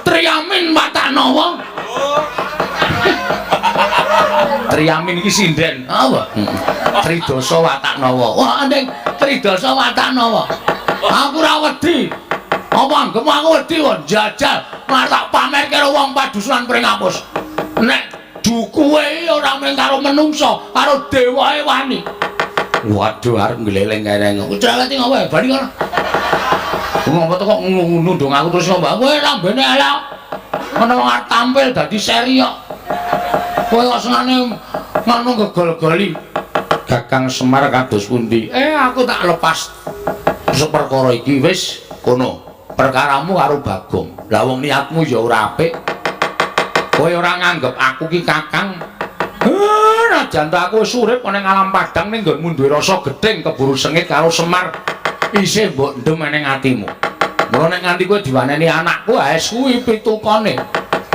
Triamin Watanawa. Triamin iki sinden. Apa? Tridasa Watanawa. Wah, ndeng Tridasa Watanawa. Aku ora wedi. Apa anggemu aku wedi kok jajal malah tak pamerke karo wong padusunan Pringapus. Nek dukuhe ora mung karo menungso, karo dewae wani. Waduh arep ngleleng kene. Cerewet ngopo bali kono. Ngopo to kok nundung aku terus ngopo? Kowe lambene elek. Ana wong arep tampil dadi seri kok. Kowe kok senane ngono gegol-goli. Kakang Semar kados pundi? Aku tak lepas seperkara iki wis kono. Perkaramu karo Bagong. Lah wong niatmu ya ora apik. Kowe ora nganggep aku ki Kakang. Najan aku wis urip ning alam padang ning nggonmu duwe rasa gedeng keburu sengit karo Semar. Isih mbok ndem ning atimu. Mula nek nganti kowe diwaneni anakku aes kuwi pitukane.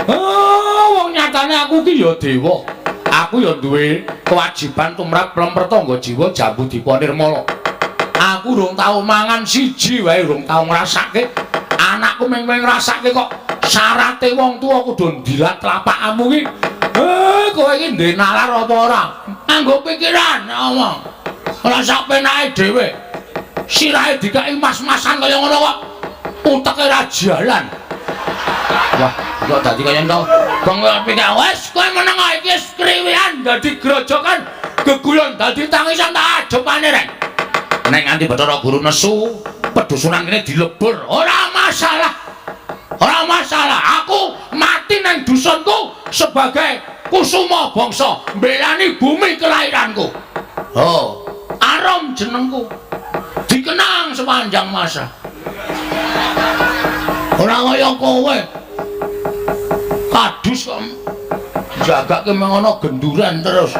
Wong nyatane aku ki ya dewa. Aku ya duwe kewajiban tumrap prempertangga jiwa jambu diponir mala. Aku urung tau mangan siji wae urung tau ngrasake. Anakku mung ngrasake kok syarate wong tuwa kudu ndilat tlapakmu ki. Kowe iki ndek nalar apa ora? Anggo pikiran ngomong. Ora sak penake dhewe. Sirahe dikaki mas-masan kaya ngono kok. Uteke ra jalan. Wah, kok dadi kaya ngono. Bang pikir wis kowe meneng iki skriwian dadi grojokan geguyon dadi tangisan tak ajepane rek. Nek nganti Bathara Guru nesu, pedusunan kene dilebur, ora masalah. Ora masalah. Aku mati nang dusunku sebagai kusuma bangsa, mbelani bumi kelahiranku. Oh, Arom jenengku. Dikenang sepanjang masa. Ora kaya kowe. Kadus kok jagake mengono genduran terus.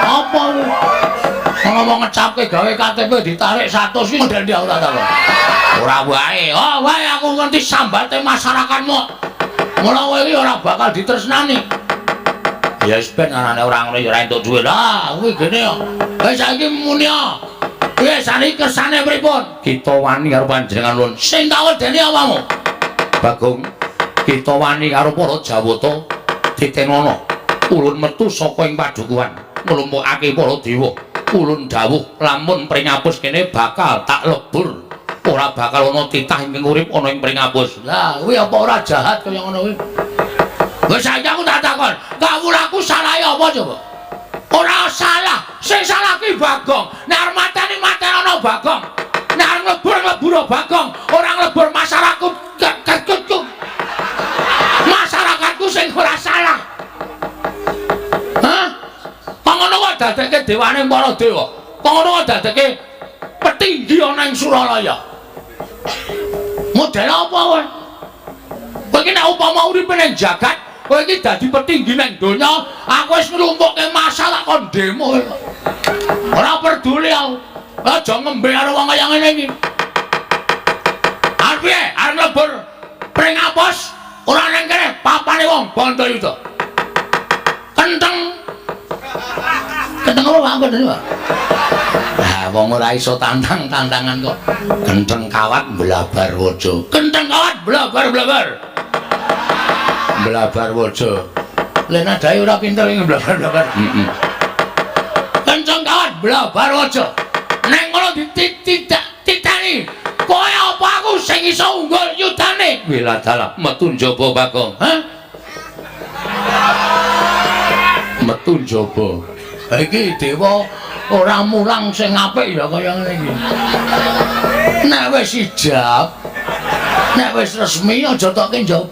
Apa lu? Ngomong ngecapke gawe KTP ditarik 100 ki model ndi aku tak takon. Ora wae. Oh, wae aku ngerti sambate masyarakatmu. Mula kowe iki ora bakal ditresnani. Ya wis ben anane ora ngono ya ora entuk dhuwit. Lah, kuwi gene kok. Wis saiki muni kok. Wis saniki kersane pripun? Kita wani karo panjenengan Lun. Sing tak wedeni apamu? Bagong, kita wani karo para Jawata ditenono. Ulun metu saka ing padukuhan, nglumpukake para dewa. Ulun dawuh lamun Pringapus kene bakal tak lebur. Ora bakal ana titah ingkang urip ana ing Pringapus. Lah, kuwi apa ora jahat kaya ngono kuwi? Wis saiki aku tak takon, kawulaku salah apa coba? Ora salah, sing salah ki Bagong. Nek arep mateni ana Bagong. Nek arep nglebur Bagong, ora nglebur masyarakatku. Masyarakatku sing ora salah. Hah? Kok ngono kok dadekke dewane para dewa? Kok ngono kok dadekke petinggi ana ing Suralaya? Model apa kowe? Kowe iki nek upama uripe ning jagat, kowe iki dadi petinggi ning donya, aku wis nglumpukke masalah kon demo. Ora peduli aku. Aja ngembe karo wong kaya ngene iki. Arep piye? Arep lebur Pringapus ora ning kene papane wong Bantayuda. Kenteng apa aku dene, Pak? Lah wong ora iso tantangan kok. Kenteng kawat blabar waja. Kenteng kawat blabar. Blabar waja. Lena dae ora pinter ing blabar-blabar. Heeh. Kenceng kawan blabar waja. Ning ngono dititani. Kowe apa aku sing iso unggul yudane? Wila dalah metu njaba Bagong. Hah? Metu njaba. Iki dewa ora mulang sing apik ya kaya ngene iki. Nek wis ijab, nek wis resmi aja tokke njaba.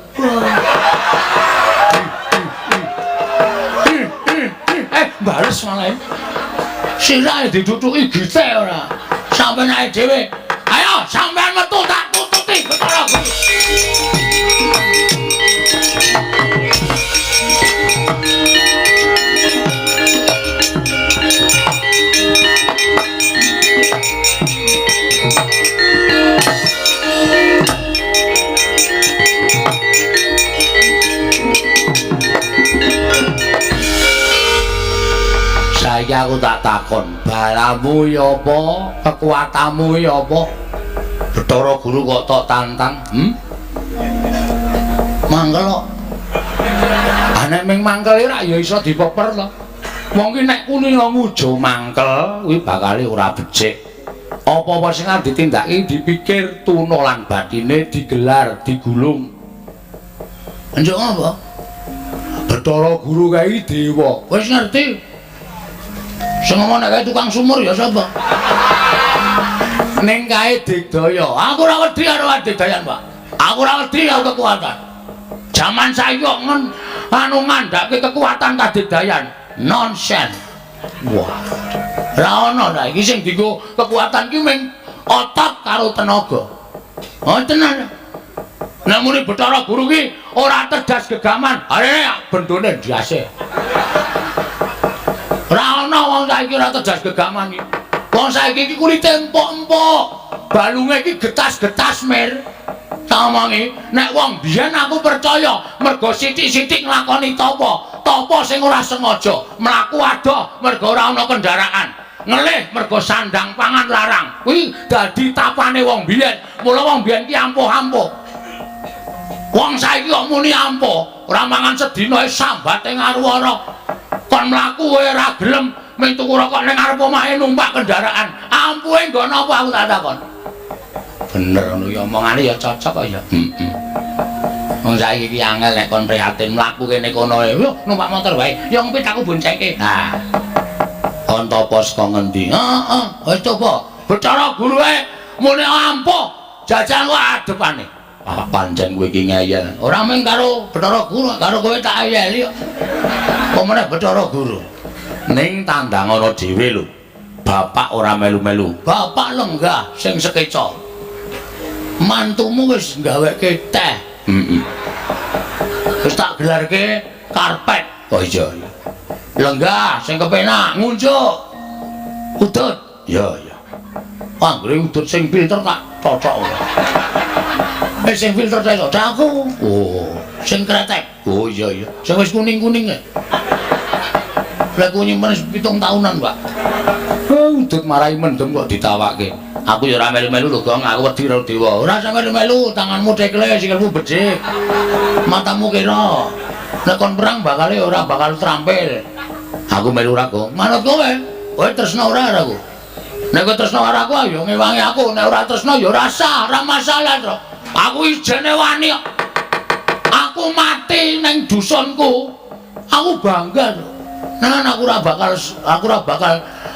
Bales malah. Sirahe diduduki gite ora. Sampeyan ae dhewe. Ayo sampeyan metu tak tututi Bathara Guru. Saya aku tak takon, balamu ya apa, kekuatanmu ya apa? Bathara Guru kok tok tantang, Mangkel kok. Nek ming mangkel ora ya iso dipeper to. Wong ki nek kuninga ngujo mangkel kuwi bakal ora becik. Apa-apa sing arep ditindakake dipikir tuna lan bathine digelar, digulung. Enjuk apa? Bathara Guru kae dewa. Wis ngerti? Sing ngomong nek tukang sumur ya sapa? Ning kae Digdaya. Aku ora wedi karo Digdayan, Pak. Aku ora wedi karo kekuatan. Jaman saiki kok anu ngandhake kekuatan Digdayan. Nonsen. Wah. Ora ono ta iki sing dienggo kekuatan ki mung otot karo tenaga. Oh tenan. Nek muni Bathara Guru ki ora cerdas gegaman. Arene bendone ndiase. Ora ana wong saiki ora cerdas gegaman iki. Wong saiki iki kulite empuk-empuk. Balunge iki getas-getas mir. Tamangi nek wong biyen aku percaya mergo sithik-sithik nglakoni tapa sing ora sengaja, mlaku adoh mergo ora ana kendaraan. Ngelih mergo sandang pangan larang. Kuwi dadi tapane wong biyen. Mula wong biyen ki ampuh-ampuh. Wong saiki kok muni ampuh, ora mangan sedina sambate ngaruwara. Kon mlaku kowe ora gelem mung tuku rokok ning arep omahe numpak kendaraan. Ampuhe nggo napa aku tak takon. Bener ngono ya omongane ya cocok kok ya. Heeh. Wong saiki iki angel nek kon prihatin mlaku kene kono yo numpak motor wae. Ya empit aku boncenge. Nah. Kon topo saka ngendi? Heeh, wis coba. Bathara Guru ae muni ampuh. Jajan kok adepane. Ah pancen kowe iki ngeyel. Ora mung karo Bathara Guru, karo kowe tak ayeli kok. Kok meneh Bathara Guru. Ning tandang ana dhewe lho. Bapak ora melu-melu. Bapak lenggah sing sekeca. Mantumu wis gaweke teh. Heeh. Wis tak gelarke karpet. Oh iya. Lenggah sing kepenak ngunjuk. Udut. Ya ya. Anggere udut sing filter tak cocok. Sing filter tak cocok aku. Oh, sing kretek. Oh iya iya. Sing wis kuning-kuning e. Lah ku nyimpen 7 tahunan, Pak. Udut marahi mendem kok ditawake. Aku ya ora melu-melu lho, Gong. Aku wedi karo dewa. Ora sampe melu, tanganmu tekle, sikilmu becik. Matamu kira. Nek kon perang bakale ora bakal trampil. Aku melu ora, Gong. Manut kowe. Kowe tresna ora aku. Nek kowe tresna karo aku ya ngewangi aku. Nek ora tresna ya ora sah, ora masalah, Tru. Aku ijene wani kok. Aku mati ning dusunku. Aku bangga, Tru. Nah, aku ora bakal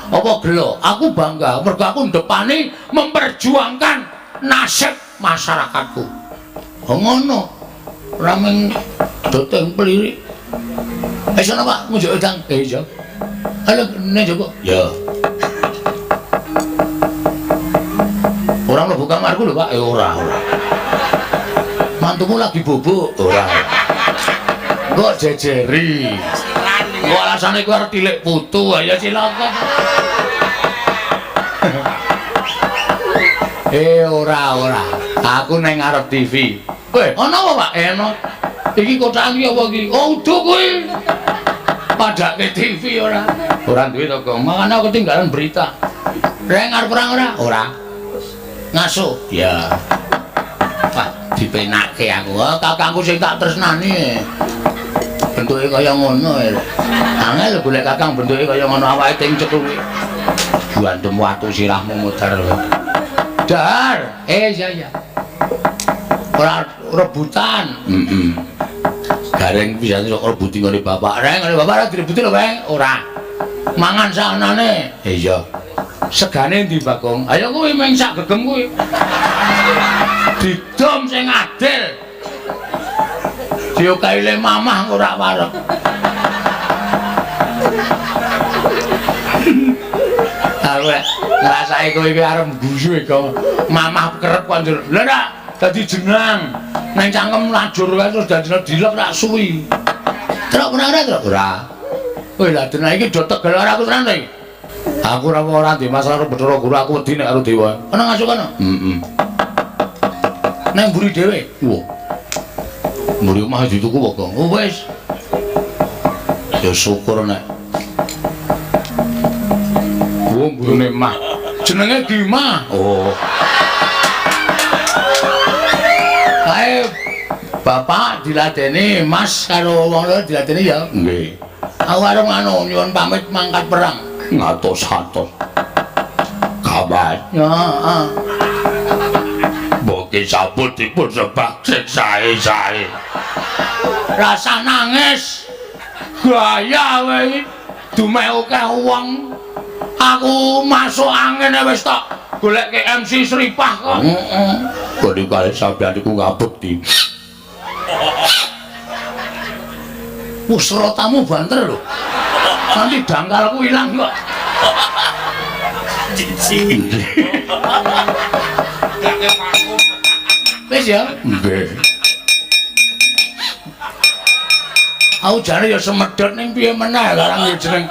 apa gelo. Aku bangga mergo aku ndepani memperjuangkan nasib masyarakatku. Ngono. Ora mung doteng pelirik. Sono Pak, ngunjuk udang. Iya. Halo, nek Joko. Ya. Ora mlebu kamarku lho, Pak. Ora. Mantumu lagi bubuk. Ora. Kok jejeri. Kok alasane kowe arep tilik putu ya cilaka. Ora. Aku nang ngarep TV. Kowe ana apa, Pak? Enak. Iki kotakan iki apa iki? Oh, uduh kuwi. Padake TV ora. Ora duwe to, Gong. Mangane aku ketinggalan berita. Rek ngarep perang ora? Ora. Ngaso? Ya. Pak, dipenake aku. Kakangku sing tak tresnani. Bentuke kaya ngono. Angel golek kakang bentuke kaya ngono awake ting cethu. Buantem watu sirahmu mudar. Dar, iya. Ora rebutan. Gareng bisa rebuti ngene bapak. Reng ngene bapak ora direbuti lho, Bang. Ora. Mangan sanane. Iya. Segane ndi, Bagong? Ayo kuwi meng sak gegem kuwi. Didom sing adil. Diokahi le mamah ora wareg. Aku ngrasake kowe iki arep guyu kok. Mamah kerep kok njur. Lha ndak dadi jeneng. Nang cangkem lajur kae terus dadi dilek rak suwi. Truk ora truk ora. Kowe lha dene iki do tegel ora aku tenan iki. Aku ora di masalah Bathara Guru aku wedi nek karo dewa. Ana ngasuh kono? Heeh. Nang mburi dhewe. Wo. Mburi omah dituku kok. Oh wis. Ya syukur nek. Wo mburine mah. Jenenge Gimah. Oh. Kae bapak diladeni Mas karo wong liya diladeni ya. Nggih. Aku arep anu nyuwun pamit mangkat perang. Ngatos-atos. Kabar. Ya, heeh. Boki sabut dipun sebak sing sae-sae. Rasa nangis. Gaya wae. Dumeh akeh wong. Aku masuk angin wis tok goleke MC Sripah kok. Heeh. Kok dikale sampeyan iku ngabekti. Serotamu banter lho. Nanti dangkalku ilang kok. Cici. Wis ya? Nggih. Aku jare ya semedhot ning piye meneh karang jeneng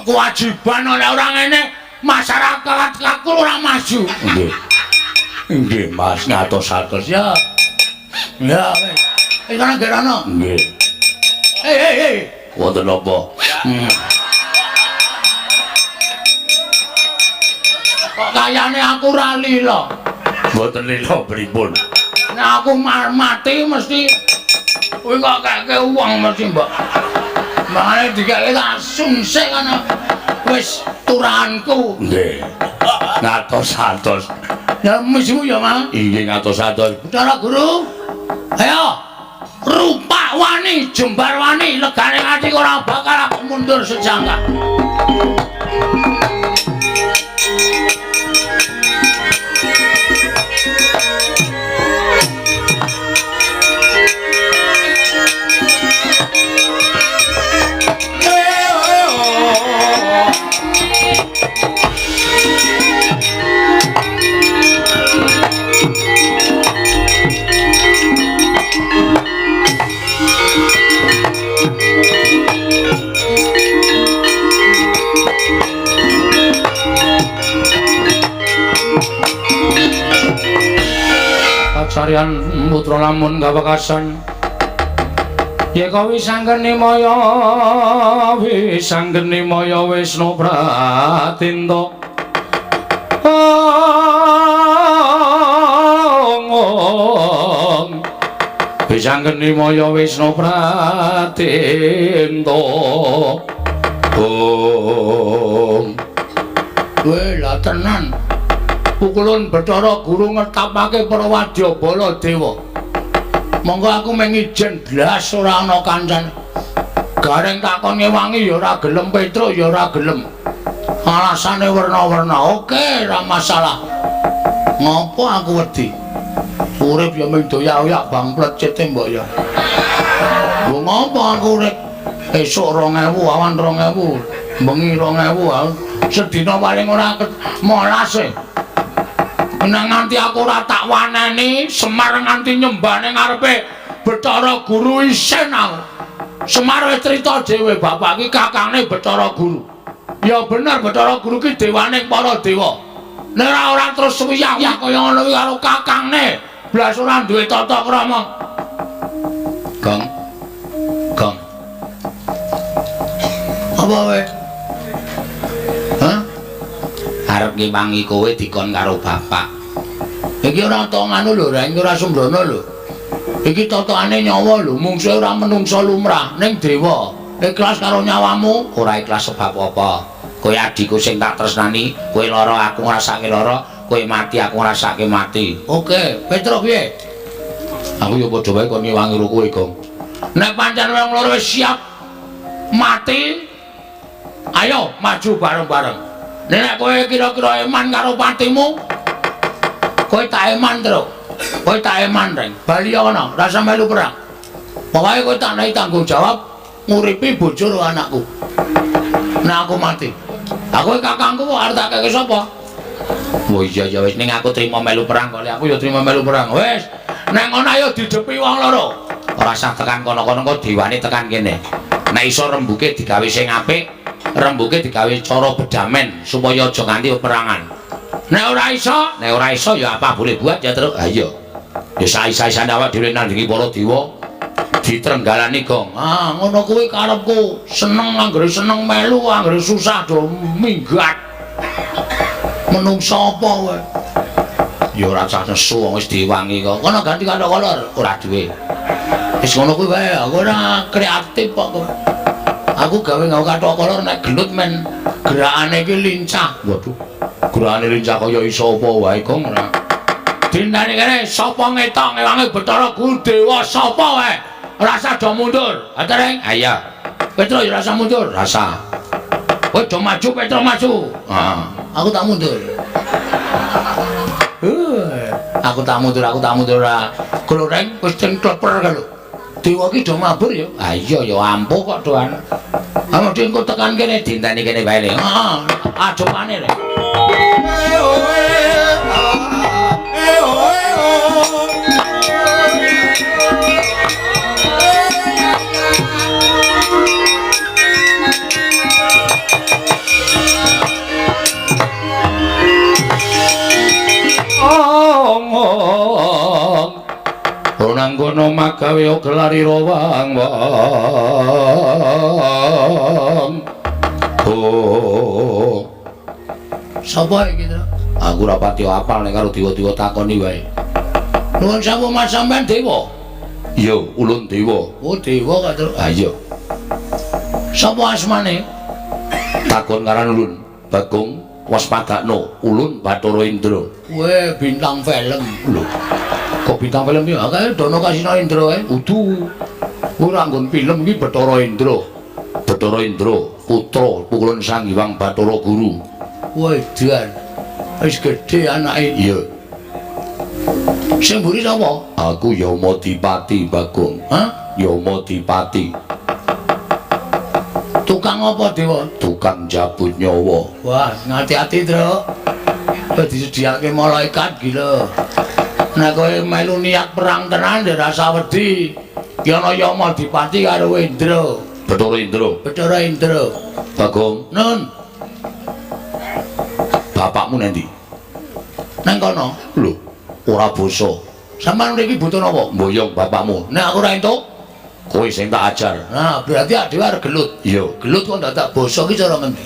kewajiban oleh orang ngene masyarakat kakul ora maju. Nggih. Nggih, Mas, ngatos-atos ya. Ya, wis. Wis ana gerana. Nggih. Hei. Wonten apa? Kok kayane aku ora lila. Mboten lila pripun. Nek aku mati mesti kowe kok kakek uang mesti, Mbak. Mane dikake tak sungsing ana. Wis turanku. Nggih. Ngatos-atos. Ya mismu ya, Mas. Inggih ngatos-atos. Bathara Guru. Ayo. Rupa wani, jembar wani, legane ati ora bakal aku mundur sejangka. Sarian putra lamun gawekasan ya kowe sanggeni maya Wisnu Pratinta sanggeni maya Wisnu Pratinta kowe lha tenan pukulun Bathara Guru ngetapake para wadya Baladewa. Monggo aku mengijen blas ora ana kancane. Gareng takon ngewangi ya ora gelem, Petruk ya ora gelem. Alasane werna-werna. Oke, ora masalah. Ngopo aku wedi? Urip ya mung doyak-oyak bang plecete mbok ya. Lho ngopo aku urip esuk 2000, awan 2000, bengi 2000, sedina paling ora 15. Nang nganti aku ora tak waneni Semar nganti nyembah ning ngarepe Bathara Guru isin aku. Semar wis crita dhewe bapak iki kakangne Bathara Guru. Ya bener Bathara Guru ki dewaning para dewa. Nek ora terus suwiyah kaya ngono kuwi karo kakangne, blas ora duwe tata krama. Kang. Apa wae? Hah? Arep ngewangi kowe dikon karo bapak. Iki ora tonganu lho, Reng, ora sembrono lho. Iki totokane nyawa lho, mungsuhe ora menungsa lumrah, ning dewa. Ikhlas karo nyawamu, ora ikhlas sebab apa? Kowe adikku sing tak tresnani, kowe lara aku ngrasake lara, kowe mati aku ngrasake mati. Oke, Petro piye? Aku yo padha wae kok ngewangi karo kowe, Gong. Nek pancen wong loro wis siap mati, ayo maju bareng-bareng. Nek kowe kira-kira eman karo patimu, kowe tak eman terus. Kowe tak eman, Reng. Bali ana, rasa melu perang. Pokoke kowe tak naik tanggung jawab nguripi bojo karo anakku. Nek aku mati, aku kakangku kok arep tak keke sapa? Oh iya ya wis ning aku trimo melu perang kok aku ya trimo melu perang. Wis, nek ngono ayo didepi wong loro. Ora usah tekan kono-kono kok diwane tekan kene. Nek iso rembuke digawe sing apik, rembuke digawe cara bedamen supaya aja nganti perangan. Nek ora iso ya apa boleh buat ya terus. Ayo. Ya sae-saesane awak dhewe nandingi para dewa. Ditrenggalani, Gong. Ah, ngono kuwi karepku. Seneng anggere seneng melu, anggere susah do minggat. Menungsa apa kowe? Ya ora usah nesu wis diwangi kok. Kono ganti karo kolor, ora duwe. Wis ngono kuwi wae, aku ora kreatif kok. Aku gawe kathok kolor nek gelut men gerakane iki lincah. Waduh. Gerakane lincah kaya iso apa wae, Gong ora. Dintane kene sapa ngetok ngewangi Bathara Guru Dewa sapa wae? Rasa do mundur. Atereng. Ayo. Petro ya rasa mundur, rasa. Kowe do maju, Petro maju. Heeh. Aku tak mundur. Aku tak mundur ora. Gloreng wis ceng kleper kalau. Dewa ki do mabur ya. Ah iya ya ampuh kok doan. Ayo engko tekan kene dintani kene wae le. Heeh. Ajopane le. Nang kono magawe gelari rowang wong. Oh. Sapa iki, Tru? Aku ora pati apal nek karo dewa-dewa takoni wae. Nuwun sewu Mas sampean dewa? Iya, ulun dewa. Oh, dewa kok, Tru? Ah iya. Sapa asmane? Takon ngaran ulun. Bagong Waspadakno, ulun Bathara Indra. Kowe bintang film lho. Kok bintang film iki akeh Dono Kasino Indra ae. Udu. Ora nggon film iki Bathara Indra. Bathara Indra, putra pukulan Sang Hyang Bathara Guru. Wedan. Wis gedhe anake. Iya. Sing mburi sapa? Aku Yamadipati, Bagong. Hah? Yamadipati. Tukang apa, Dewa? Tukang jabut nyawa. Wah, ngati-ati, Tru. Wis disediake malaikat gila. Nek kowe melu niat perang tenan ya rasa wedi. Ki ana Yamadipati karo Indra. Bathara Indra. Bathara Indra. Bagong, Nun. Bapakmu nendi? Nang kono. Lho, ora basa. Sampeyan mriki butuh napa? Mboyong bapakmu. Nek aku ora entuk, kowe sing tak ajar. Nah, berarti dhewe arep gelut. Iya, gelut kok ndak basa ki cara ngendi?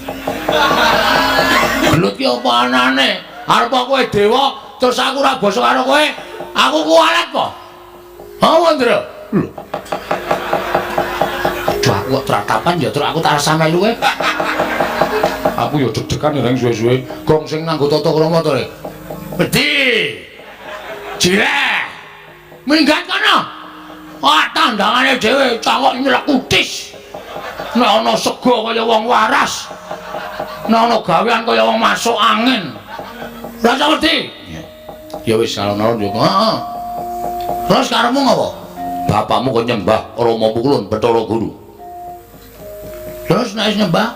Gelut ki apa anane? Arep kowe dewa terus aku ora basa karo kowe. Aku kualat apa? Apa, Ndra? Lho. Duh, aku kok tratapan ya terus aku tak rasa melu kowe. Aku ya deg-degan ning suwe-suwe. Gong sing nganggo tata krama to, Rek. Wedi. Jireh. Minggat kono. Wah, tandangane dhewe cawok nyelak kutis. Nek ana sego kaya wong waras. Nek ana gawean kaya wong masuk angin. Rasa wedi. Ya wis alon-alon yo. Heeh. Terus karepmu ngopo? Bapakmu kok nyembah Rama Pukulun Bathara Guru. Terus nek nyembah,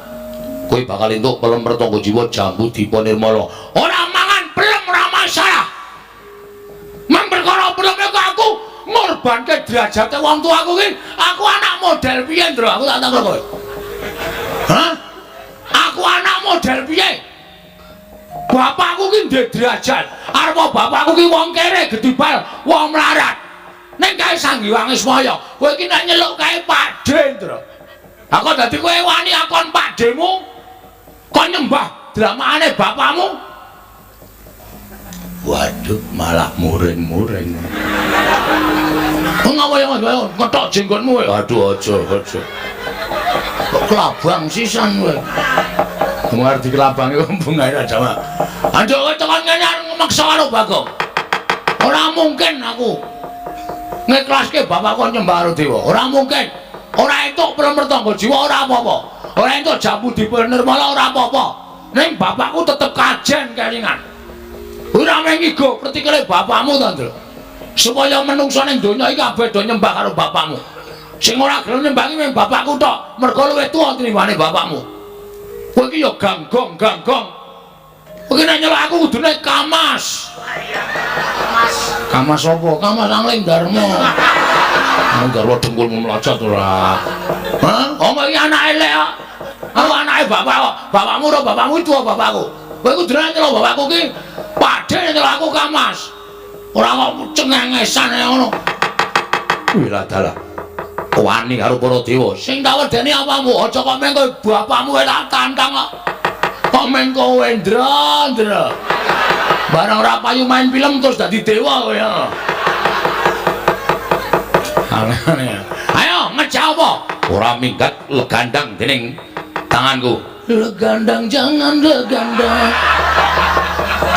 kowe bakal entuk pelem pertangga jiwa jambu dipa nirmala. Ora mangan pelem ora masalah. Memperkara pelem kok aku ngorbanke derajate wong tuaku ki. Aku anak model piye, Ndra? Aku tak takon kowe. Hah? Aku anak model piye? Bapakku ki ndek derajat. Arep bapakku ki wong kere gedibal, wong melarat. Ning kae Sang Hyang Ismaya, kowe ki nek nyeluk kae Pakde, Ndra. Aku dadi kowe wani akon Pakdemu. Kok nyembah dramane bapakmu? Waduh, malah muring-muring. Ngapa ya ngetok jenggotmu? Aduh, aja. Kok kelabang sisan kowe. Ngerti kelabange bungae ra jama. Anjuk kowe tekan ngene maksa karo Bagong. Ora mungkin aku ngiklaske bapakku nyembah karo dewa. Ora mungkin. Ora entuk pertangga jiwa ora apa-apa. Ora entuk jamu dipenermala ora apa-apa. Ning bapakku tetep kajen kelingan. Ora mengigo pertikele bapakmu to, Nduk. Supaya menungso ning donya iki kabeh do nyembah karo bapakmu. Sing ora gelem nyembah iki bapakku tok, mergo luwih tuwa tinimbane bapakmu. Kowe iki ya ganggong. Kowe nek nyelak aku kudune Kamas. Kamas apa? Kamas Angling Darma. Angling Darma dengkulmu mlacot ora. Hah? Omong iki anake elek kok. Aku anake bapak kok. Bapakmu ora bapakmu tuwa bapakku. Kowe kudune nyelak bapakku ki padhe nyelak aku Kamas. Ora kok cengengesan ngono. Kuwi lah dalah. Wani karo para dewa. Sing tak wedeni apamu? Aja kok mengko bapakmu tak tantang kok. Kok mengko Wendra. Barang ora payu main film terus dadi dewa kowe ya. Aneh. Ayo ngejak apa? Ora minggat legandang dening tanganku. Legandang jangan legandang.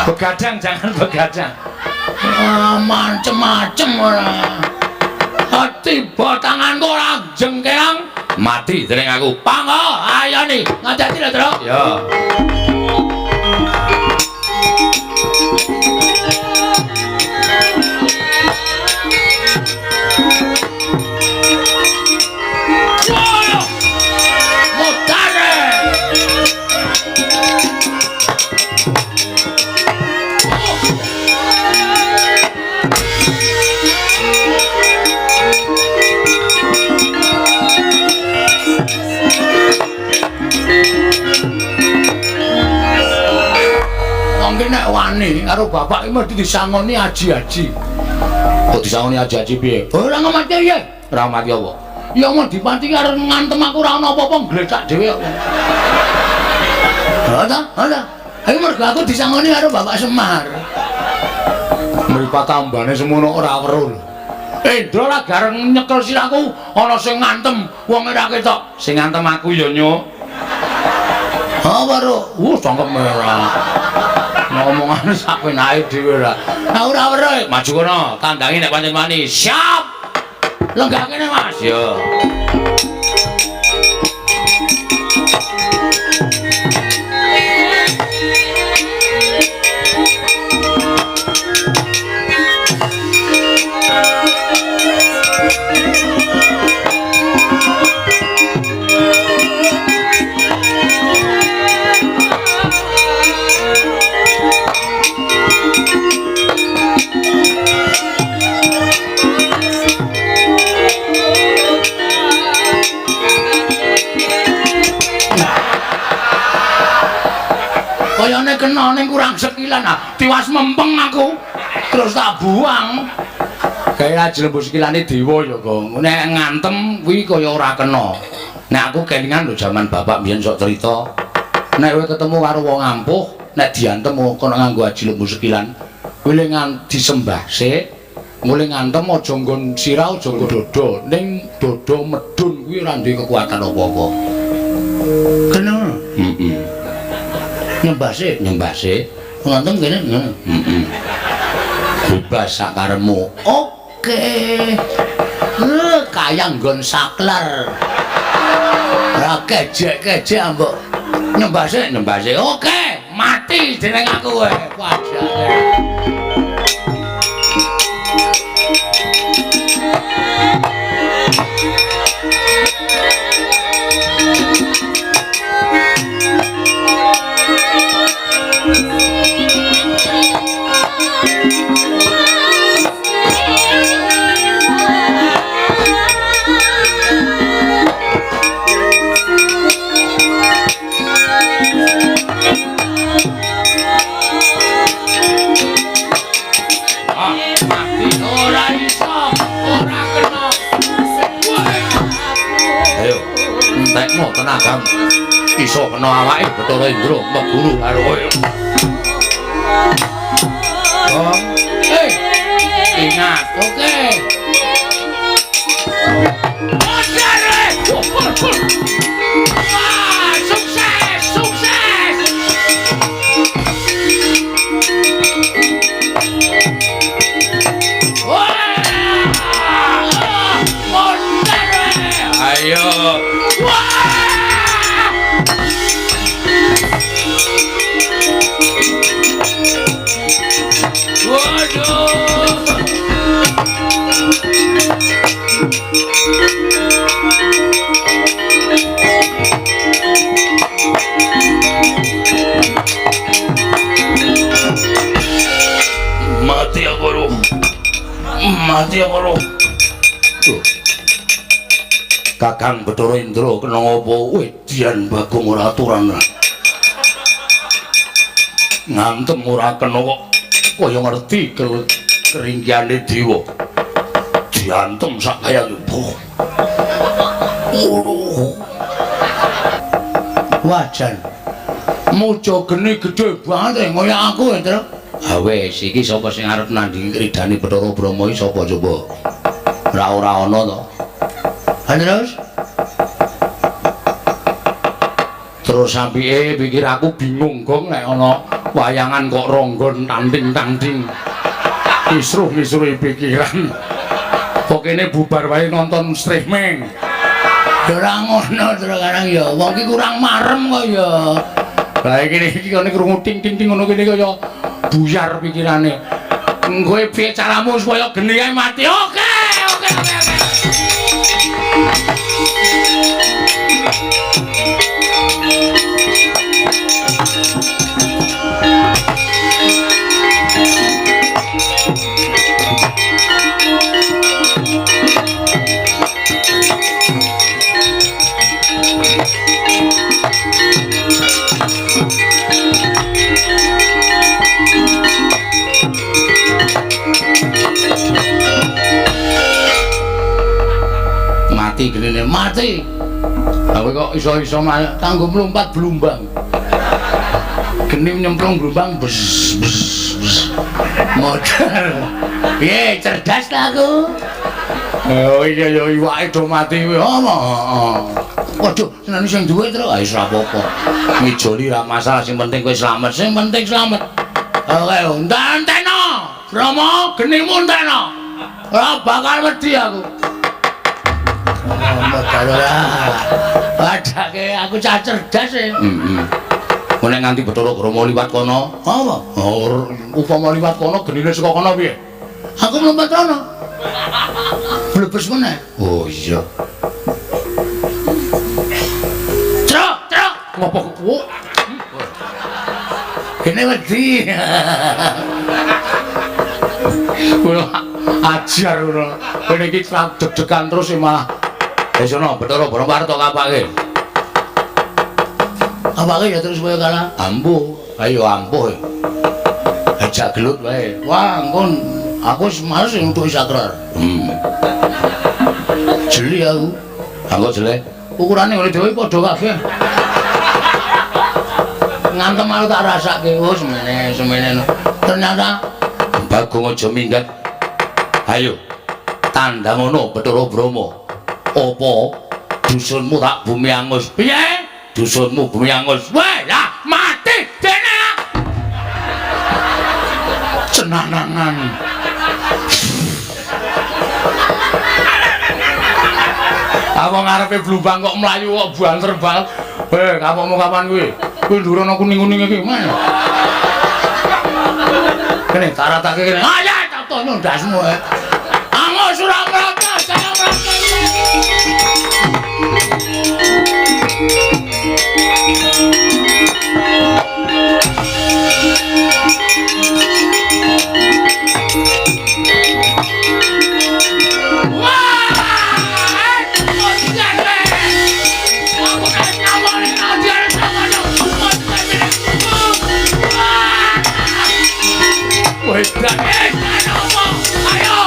Begadang jangan begadang. Macem-macem ora. Tiba tanganku ora jengkeang mati dening aku. Panggo, ayo nih ngajak lho, Tru. Ya. Nek wani karo bapak iki mesti disangoni aji-aji. Kok disangoni aji-aji piye? Ora ngamati ya. Ora mati apa? Ya mau dipati karo ngantem aku ora ana apa-apa glecak dhewe kok. Ada. Iki mergo aku disangoni karo Bapak Semar. Mripat tambane semono ora weruh. Endra lah gareng nyekel sirahku ana sing ngantem wong ora ketok. Sing ngantem aku ya nyuk. Ha baru. Cangkem merah. Ngomongane sak penake dhewe ora. Nah ora weruh, maju kono, tandangi nek pancen wani. Siap. Lenggah kene, Mas. Yo. Kayane kena ning kurang sekilan tiwas mempeng aku terus tak buang kaya jlembu sekilane dewa ya Gong nek ngantem kuwi kaya ora kena nek aku kelingan lho jaman bapak mbiyen sok cerita nek kowe ketemu karo wong ampuh nek diantem kono nganggo aji lembu sekilan kowe disembah sik mulai ngantem aja nggon sirah aja nggon dodo ning dodo medun kuwi ora duwe kekuatan apa-apa kena nyembah sik ngantem kene bebas sak karepmu oke kaya nggon saklar ora kejek-kejek mbok nyembah sik oke mati dening aku kowe wajane entekmu tenagam iso kena awake Bathara Indra meguru karo kowe Bong. Ingat, oke. Wah, sukses, sukses. Ayo. Mati aku lho. Kakang Bathara Indra kena apa Wedyan Bagong ora aturan. Ngantem ora kena kok kaya ngerti keringkiane dewa. Diantem sak kaya yubo. Wajan. Muja geni gedhe banget kaya aku, Ndra. Ha wis iki sapa sing arep nandingi ridane Bathara Brahma iki sapa coba? Ora ana to. Terus sampike pikir aku bingung gong nek ana wayangan kok ronggon tanding-tanding. Isruh-isruhi pikiran. Pokene bubar wae nonton streaming. Ya ora ngono terus karang ya. Wong iki kurang marem kok ya. Lah iki kene krungu ting-ting ngono kene kaya buyar pikirane. Kowe piye caramu supaya geni ae mati? Oke. Genine mati. Aku kok iso-iso kanggo mlumpat blumbang. Geni nyemplung blumbang bes. Modal. Piye cerdas ta aku? Oh iya ya iwake do mati kuwi apa? Waduh, senane sing duwe terus wis ora apa-apa. Ngijoli ra masalah sing penting kowe slamet, sing penting slamet. Oke, enteno. Rama genimu enteno. Ora bakal wedi aku. Padake aku cah cerdas e. Nek nganti Bathara Brahma liwat kono, apa? Upama liwat kono genine saka kono piye? Aku mlumpat kono. Blebes meneh. Oh iya. Truk. Ngopo kok? Kene wedi. Kulo ajar ngono. Kene iki deg-degan terus malah. Wis ana Bathara Brahma arep kapake. Apake ya terus kowe kalah? Ampuh. Ayo ampuh. Aja gelut wae. Wah, engkon aku wis males nutuki sakrar. Jeli aku. Anggo jelek. Ukurane ngene dhewe padha kabeh. Ngantem aku tak rasake. Oh, semene. Ternyata Bagong aja minggat. Ayo. Tandang ngono Bathara Brahma. Apa dusunmu tak bumi angus? Piye? Dusunmu bumi angus. Weh, lah mati dene. Cenanangan. Apa ngarepe blumbang kok mlayu kok banter bal. Heh, kapokmu kapan kuwi? Kuwi ndurono kuning-kuning iki. Kene taratake kene. Ayo tak tono ndasmu. Angus ora mrata, saya mrata. Ayo!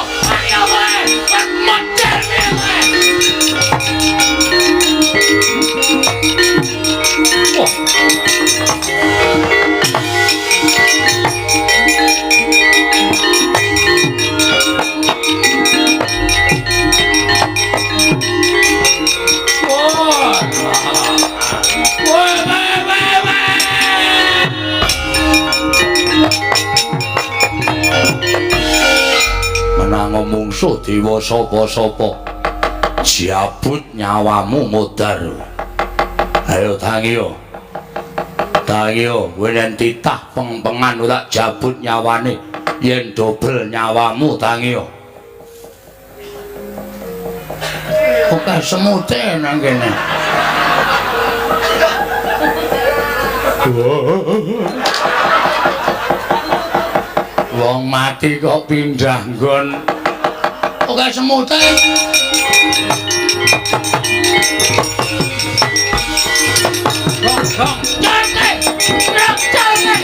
bangsa dewa sapa-sapa jabut nyawamu modar. Ayo tangiyo kowe yen titah pengpengan tak jabut nyawane yen dobel nyawamu tangiyo. Oke semute nang kene. Wong mati kok pindah nggon. Oke semute. Gong, jalke. Jalke.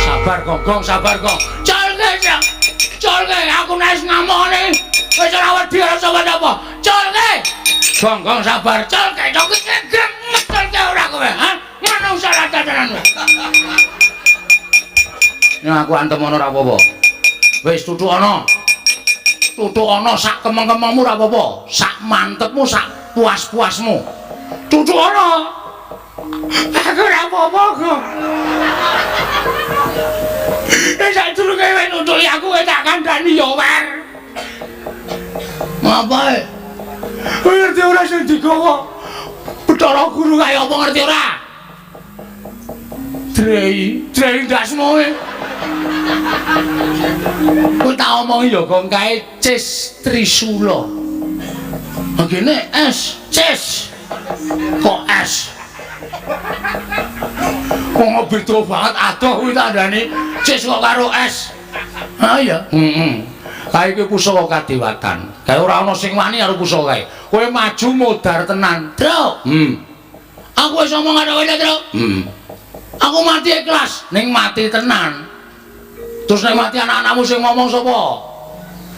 Sabar Gong, sabar Gong. Jalke, jalke aku nek ngamoni. Wis ora wedi ora sapa-sapa. Jalke. Gong, sabar. Jalke, jalke greng jalke ora kowe, ha? Manungsa ra dadanan. Ya aku antem ana ora apa-apa. Wis tutuk ana. Tutuk ana sak kemeng-kemengmu ora apa-apa. Sak mantepmu, sak puas-puasmu. Tutuk ana. Aku ora apa-apa kok. Nek sadurunge kowe nutuki aku tak kandhani ya wer. Ngapae? Kowe ngerti ora sing digawa? Bathara Guru kaya apa ngerti ora? Drei dasmoe. Kowe tak omongi ya Gong kae Cis Trisula. Ngene es, Cis. Kok es? Kok beda banget adoh kuwi tandane Cis kok karo es. Ha iya, kae iki pusaka kadewatan. Kae ora ana sing wani karo pusaka kae. Kowe maju modar tenan, Tru. Aku wis omong karo kowe, Tru. Aku mati ikhlas, ning mati tenan. Terus nek mati anak-anakmu sing ngomong sapa?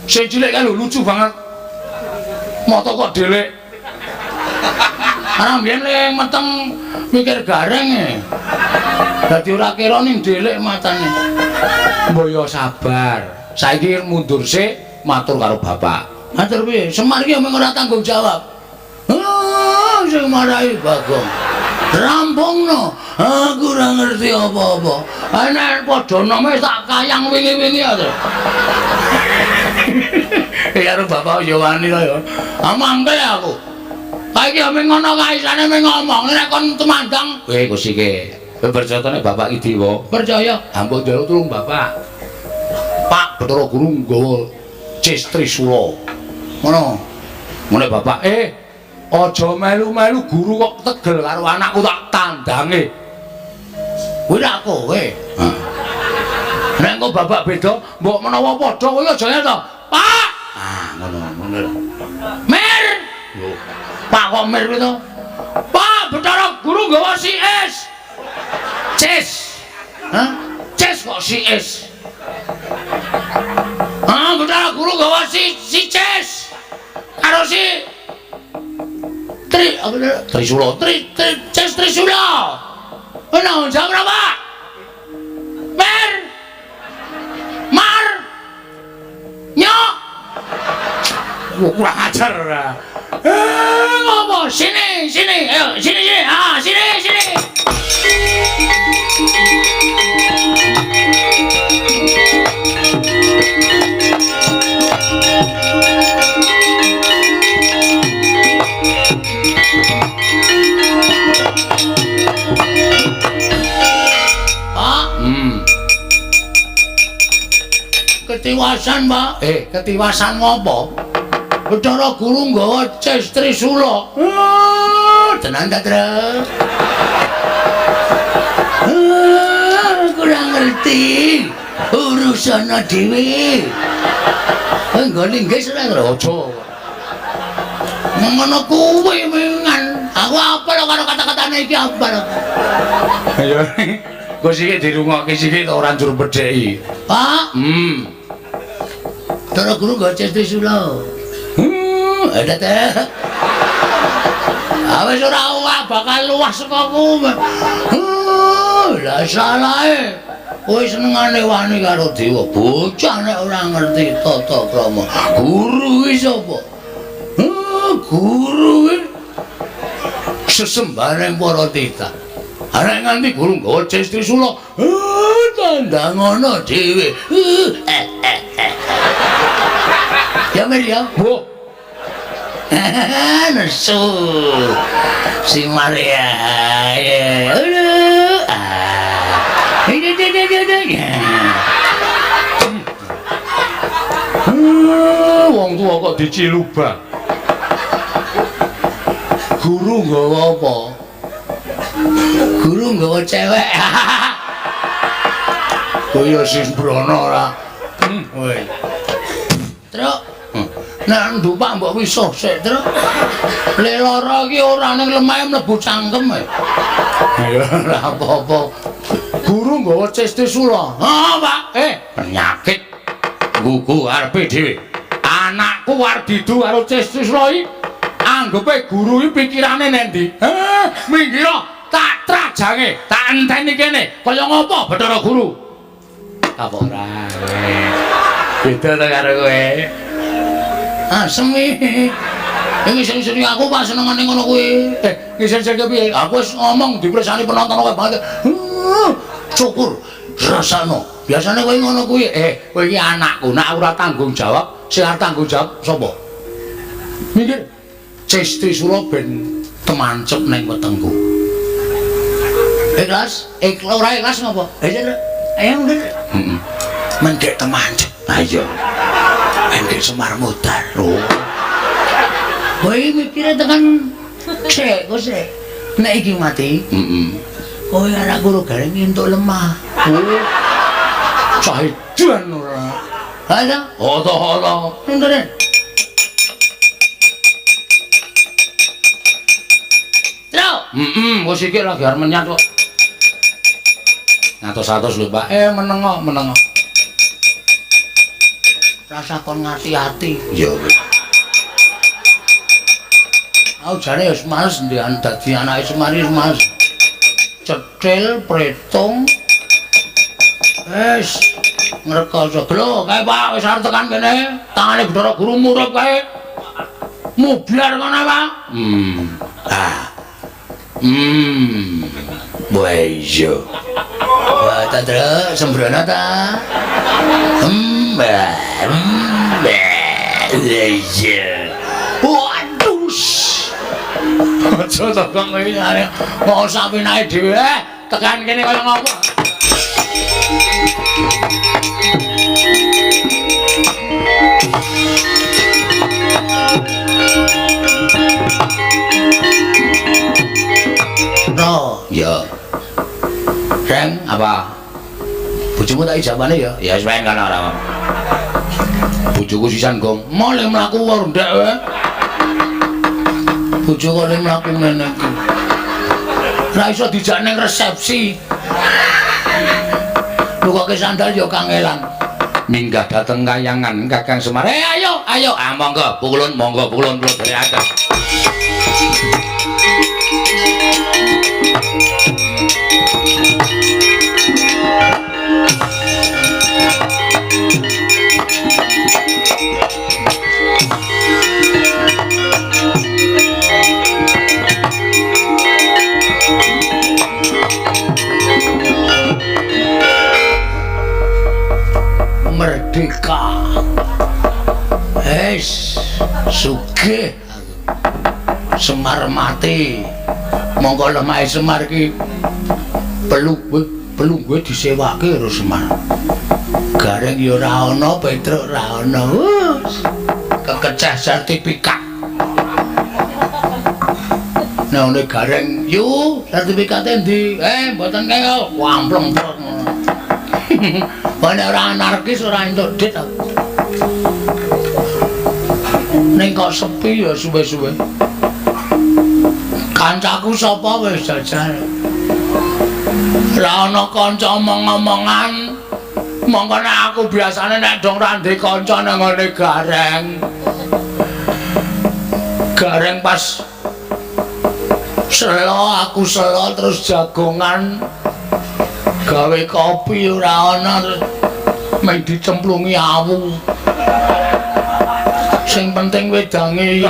Sing cilik kan lucu banget. Mata kok dhelek. Ana mbiyen ning meteng mikir gareng e. Dadi ora kira ning dhelek matane. Mboyo sabar. Saiki mundur sik matur karo bapak. Matur piye? Semar iki mung ora tanggung jawab. Sing marahi Bagong. Rampungno. Aku ora ngerti apa-apa. Enek padha nome tak kayang wingi-wingi ae. Ya karo bapak yo wani to ya. Mangkel aku. Saiki mung ngono kaisane mung ngomong nek kon temandang. Kowe Gus iki. Kowe percaya nek bapak iki dewa? Percaya. Ampun njaluk tulung bapak. Pak Bathara Guru nggawa Cis Trisula. Ngono. Ngene bapak, aja melu-melu guru kok tegel karo anakku tak tandange. Kuwi ra kowe. Nek engko bapak beda, mbok menawa padha kowe aja ya to. Pak. Ngono. Mir. Pak kok mir kuwi to? Pak Bathara Guru nggawa si es. Cis. Cis kok si es. Bathara Guru nggawa si Cis. Karo si Trisula, Cis Trisula. Ono jam berapa? Mer. Mar. Nyok. Kurang ajar. Ngopo? Sini. Ayo, sini. Sini. Ketiwasan, Pak. Ketiwasan ngopo? Bathara Guru nggawa Cis Trisula. Tenan ta, Tru? Kurang ngerti. Urusana dhewe. Engko linggis ora aja. Ngono kuwi mengan. Aku apal karo kata-katane iki apal. Ayo. Gus iki dirungokke sithik ora njur bedheki. Pak. Bathara Guru nggawa Cis Trisula. Ada teh. Awes ora bakal luwah saka kowe. Lah salahe. Kowe senengane wani karo dewa. Bocah nek ora ngerti tata krama. Guru iki sapa? Guru iki sesembarang para titah. Arek nganti guru nggawa Cis Trisula. Tak ndak ngono dhewe. Ya Mer ya. Bu. Nesu. Si Maria. Wong tua kok dicilubah. Guru nggawa apa? Guru nggawa cewek. Kaya Simbrono ora. Woi. Truk. Nek ndupak mbok wisuh sik, Truk. Lek lara iki ora ning lemah mlebu cangkem. Ya ora apa-apa. Guru nggawa Cestisula. Ha, Pak. Penyakit gugu arepe dhewe. Anakku arep didu karo Cestisula iki. Anggepe guru iki pikirane nek ndi? Minggir tak trajange, tak enteni kene. Kaya ngopo Bathara Guru? Apa ora? Beda ta karo kowe. Semi. Ngising-ngising aku pas senengane ngono kuwi. Ngising-ngising piye? Aku wis ngomong dipresani penonton kowe banget. Syukur rasano. Biasane kowe ngono kuwi. Kowe iki anakku, nek aku ora tanggung jawab, sing arep tanggung jawab sapa? Mikir Cestisula ben temancep ning wetengku. Ikhlas? Ora ikhlas ngopo? Ayo udah. Mendek temancep. Ayo. Mendek Semar Mudar. Kowe mikire tekan sik, kok sik. Nek iki mati, kowe anak guru gareng entuk lemah. Caidan ora. Ayo. Oto-oto. Ndene. Truk. Wis iki lagi arep menyat kok. Ngatos-atos lho, Pak. Menengo. Rasa kon ngati-ati. Ya wis. Aku jane wis males ndekan dadi anake Semari Mas. Cetil pretung. Wis ngrekoso lho kae Pak wis arep tekan kene. Tangane Bathara Guru murup kae. Mubiar kono, Pak. Boyo. Wah, ta Truk, sembrono ta? Waduh. Aja tekan kowe iki. Kok sapinake dhewe tekan kene kaya ngopo? Ya. Reng, apa? Bojomu tak ijabane ya? Ya wis wae kan ora. Bojoku sisan gong, mole mlaku wae ndek wae. Bojoku kok mlaku ngene iki. Ora iso dijak ning resepsi. Lho kok ke sandal ya kangelan. Minggah dateng kayangan Kakang Semar. Ayo. Monggo pukulun kula dherekaken. Merdeka. Sugih. Semar mati. Monggo lemahe Semar iki pelung gue disewake karo Semar. Gareng ya ora ana, Petruk ora ana. Kekecah sertifikat. Nah, nek gareng yu sertifikate ndi? Mboten kaya wampleng-pleng. Nek ora anarkis ora entuk dit. Ning kok sepi ya suwe-suwe. Kancaku sapa wis jajal. Ora ana kanca omong-omongan. Mongko nek aku biasane nek dong ra ndek kanca nang ngene gareng. Gareng pas aku selo terus jagongan gawe kopi ora ana mung dicemplungi awu. Sing penting wedange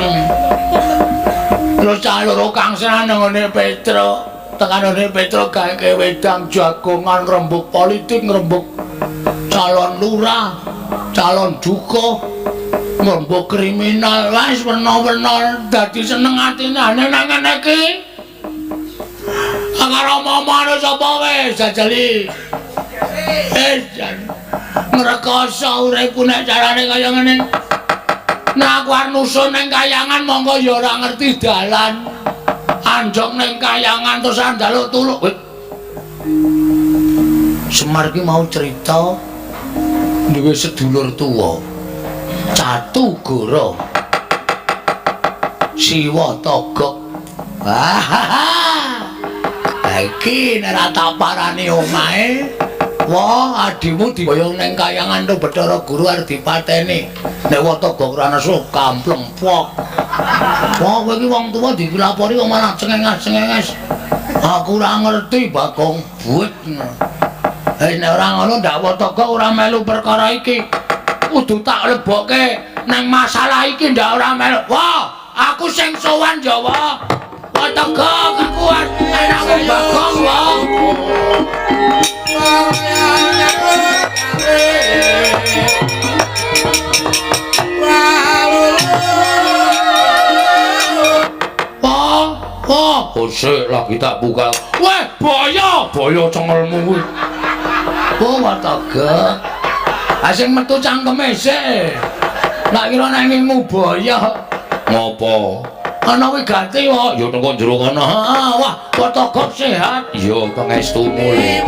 terus cah loro kangsan nang ngene Petruk. tekanane Petro gawe wedang jagongan ngrembug politik ngrembug calon lurah calon dukuh ngrembug kriminal wis wena-wena dadi seneng atine nang ngene iki karo momone sapa wis jajali ngrekoso uripku nek carane kaya ngene nek aku arep nusun ning kayangan monggo ya ora ngerti dalan anjong ning kayangan terus njaluk tuluk Semar ki mau cerita duwe sedulur tuwa Catu Goro Siwa Togok iki nek ora tak parani omahe wah adimu diboyong ning kayangan to Bathara Guru arep dipateni nek Watogok ora nesu kampleng pok wah kowe iki wong tuwa dilapori kok malah cengenges aku ora ngerti Bagong buet nek ora ngono ndak Watogok ora melu perkara iki kudu tak lebokke nang masalah iki ndak ora melu wah aku sing sowan Jawa Watogok aku anakku Bagong wong Sik lagi tak buka. Weh, boyo cengelmu kuwi. Oh, Watogok. Asing metu cangkeme sik. Lah kira nang ngilmu boyo. Ngopo? Ana kuwi ganti kok. Ya tengko jero kono. Wah, Watogok sehat. Ya pangestumu le.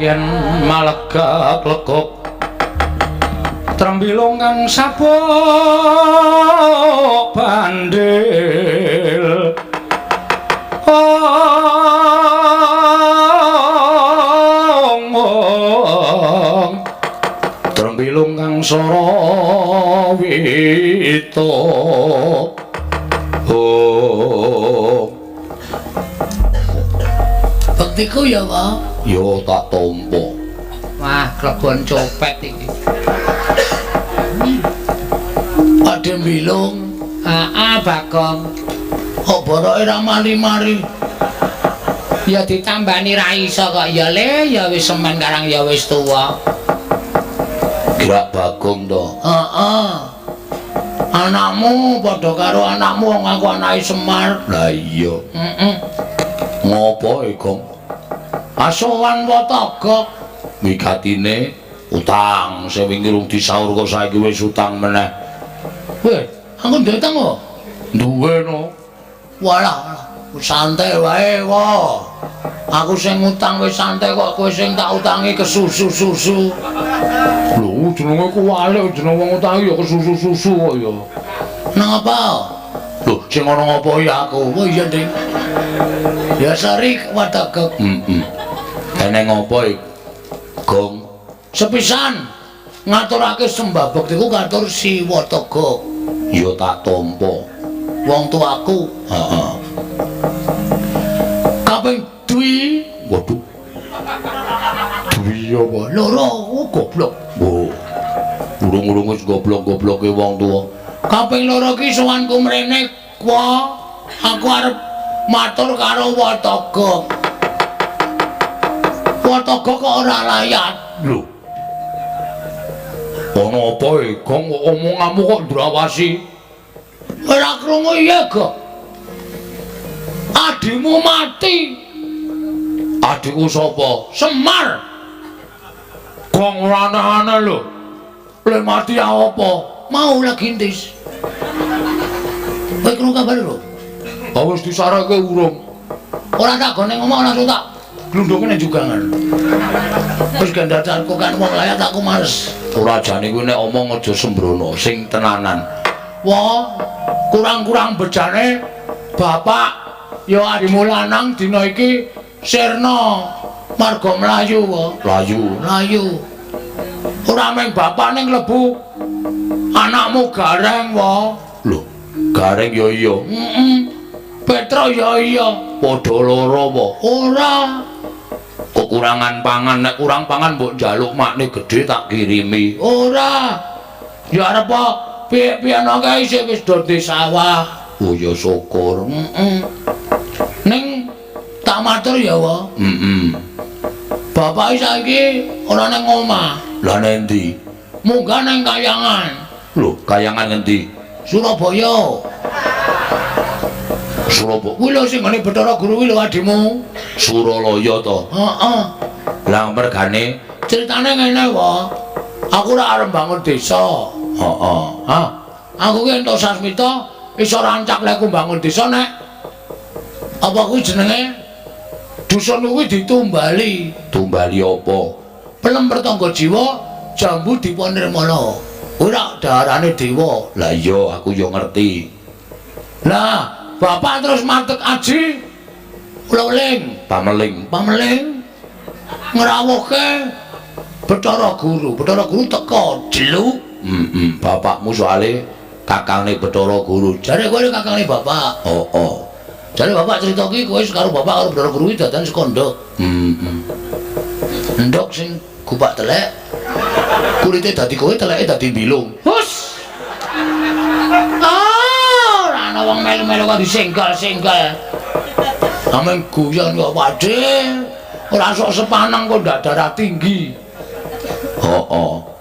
Yen malegak lekuk trembilung kang sabok bandil trembilung kang sarawita bektiku ya Pak yo tak tompo. Wah, klebon copet iki. Ade mbilung. Bagong. Kok boroke ra mari-mari. Ya ditambani ra iso kok ya Le, ya wis semen karang ya wis tuwa. Gerak Bagong to. Heeh. Anakmu padha karo anakmu wong aku anake Semar. Lah iya. Heeh. Ngopo e, Gong? Asowan Watogok wigatine utang sing wingi rung disaur kok saiki wis utang meneh. Weh, aku duwe utang kok. Duwe no. Walah, santai wae wae. Aku sing utang wis santai kok kowe sing tak utangi kesusu-susu. Lho, jenenge ku wale jeneng wong utang ya kesusu-susu kok ya. Nang apa? Lho, sing ngono apa ya aku? Oh iya, Ding. Ya sari Watogok. Kene ngopo iki? Gong. Sepisan ngaturake sembah bektiku katur si Watogok. Ya tak tampa. Wong tuaku. Heeh. Kaping dwi. Waduh. Dwi apa? Loro, goblok. Oh. Urung-urung wis goblok-gobloke wong tuwa. Kaping loro ki sowanku mrene kwa aku arep matur karo Watogok. Watogok kok ora layat. Lho. Ono apa e? Gong omonganmu kok ndrawasi? Ora krungu ya, Gong. Adimu mati. Adikku sapa? Semar. Wong ora aneh-aneh lho. Le mati apa? Mau lagi ntis. Kowe krungu kabar lho. Wis disareke urung. Ora tak gone ngomong langsung tak glundunge nang jugangan. Wis gandatanku kan wong layat aku males. Ora jane kuwi nek omong aja sembrono, sing tenanan. Wah, kurang-kurang bejane bapak ya adimu lanang dina iki sirna marga mlayu wae. Mlayu. Ora mung bapak ning klebu anakmu gareng wae. Lho, gareng ya iya. Petro ya iya. Padha lara apa? Ora. Kekurangan pangan, nek kurang pangan mbok njaluk makne gedhe tak kirimi. Ora. Ya arep piye-piye nang isih wis do di sawah. Oh ya syukur. Ning tak matur ya wa. Bapak saiki ora nang omah. Lah nendi? Munggah nang kayangan. Lho, kayangan ngendi? Surabaya. Surabaya. Kuwi lho sing ngene Bathara Guru kuwi lho adimu. Suralaya to. Heeh. Lah mergane critane ngene wa. Aku ora arep bangun desa. Heeh. Ha. Aku ki entuk sasmita iso rancak lek bangun desa nek apa kuwi jenenge dusun kuwi ditumbali. Tumbali apa? Pelemper tangga jiwa jambu dipa nirmala. Ora darane dewa. Lah iya aku yo ngerti. Lah bapak terus matek aji uling pameling ngrawuhke Bathara Guru teko jeluk. Bapakmu soalé kakange Bathara Guru. Jare kowe kakange bapak. Oh. Jare bapak cerita ki kowe karo bapak karo Bathara Guru iki dadan sekondok. Ndok sing gupak telek. Kulite dadi kowe teleke dadi bilung. Hus. Ora ana wong melu-melu kok disenggal-senggal. Ameng guyon kok padhe. Ora sok sepanang kok ndak darah tinggi.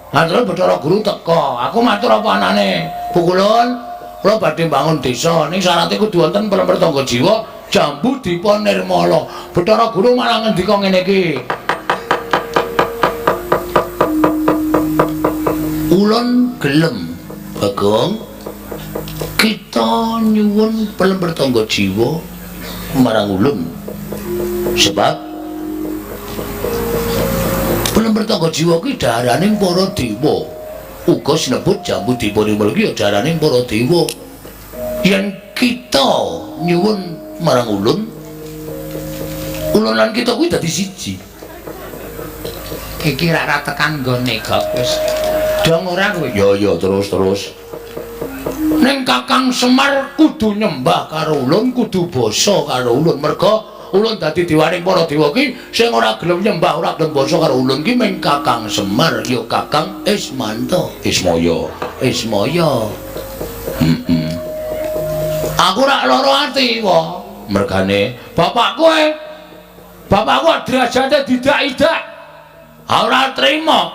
Nah terus Bathara Guru teko. Aku matur apa anane? Pukulun, kula badhe bangun desa. Ning syaratnya kudu wonten pelemper tangga jiwa, jambu dipa nirmala. Bathara Guru malah ngendika ngene iki. Ulun gelem, Bagong. Kita nyuwun pelemper tangga jiwa marang ulun. Sebab pelemper tangga jiwa kuwi daraning para dewa. Uga sinebut jambu dipa nirmala kuwi daraning para dewa. Yen kita nyuwun marang ulun lan kita kuwi dadi siji. Iki ra tekan nggone kok wis. Dong ora kowe. Ya terus. Ning Kakang Semar kudu nyembah karo ulun, kudu basa karo ulun. Merga ulun dadi diwaning para dewa ki sing ora gelem nyembah, ora gelem basa karo ulun ki mung Kakang Semar, ya Kakang Ismanto. Ismaya. Aku ora lara ati wae. Mergane bapakku derajate didak-idak. Ora trima.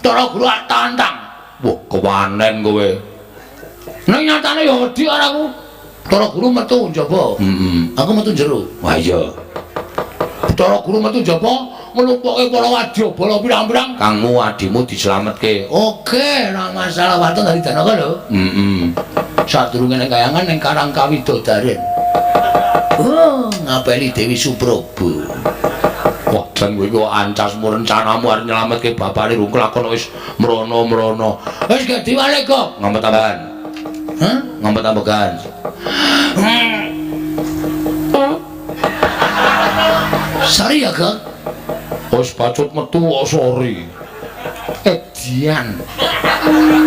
Bathara Guru tantang. Wah, kewanen kowe. Ning nyatane ya wedi karo aku. Bathara Guru metu njaba. Aku metu jero. Wah iya. Bathara Guru metu njaba nglumpukke para wadyabala pirang-pirang. Kangmu adimu dislametke. Oke, ora masalah waton dari Danaka lho. Sadurunge ning kayangan ning Karang Kawidodaren. Oh, ngapeli Dewi Supraba. Wah, jan kowe kok ancasmu rencanamu arep nyelametke bapake rung kelakon wis mrono-mrono. Wis gak diwale kok. Ngempet tambahan. Hah? Ngempet tambahan. Sari ya, Kak? Wis pacut metu kok sori. Edian.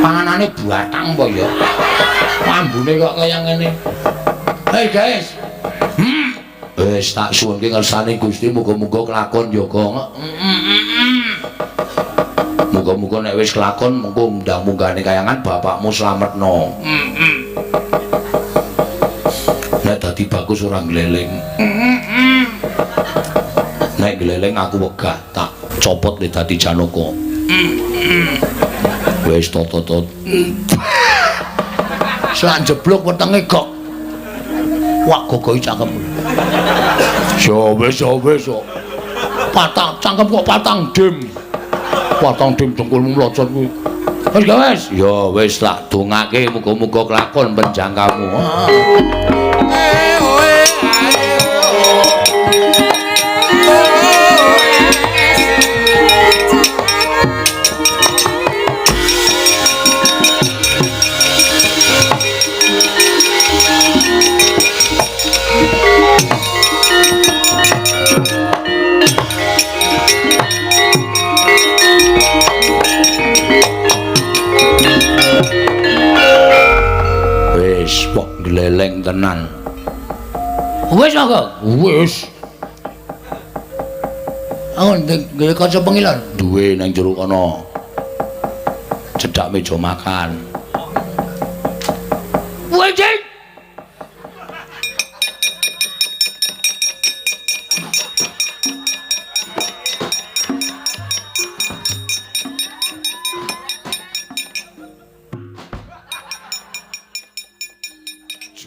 Panganane batang apa ya? Ambune kok kaya ngene. Hei, guys. Wis tak suwunke ngersane Gusti muga-muga kelakon yoga. Muga-muga nek wis kelakon mengko ndang-munggane kayangan bapakmu slametno. Nek dadi bagus ora gleleng. Nek gleleng aku wegah tak copot nek dadi Janaka. Wis tot. Sak jeblok wetenge gok. Wak gogohi cangkem. Wis. Patang cangkem kok patang dim. Potong dim dengkulmu mlocot kuwi. Wis gak wis? Ya wis lah dongake muga-muga kelakon penjangkamu. Wis kok gleleng tenan. Wis kok? Wis. Aku nggawe kaca pengilan duwe nang jero kono. Cedhak meja makan. Wis.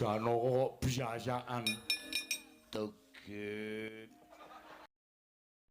Janaka biasaan tege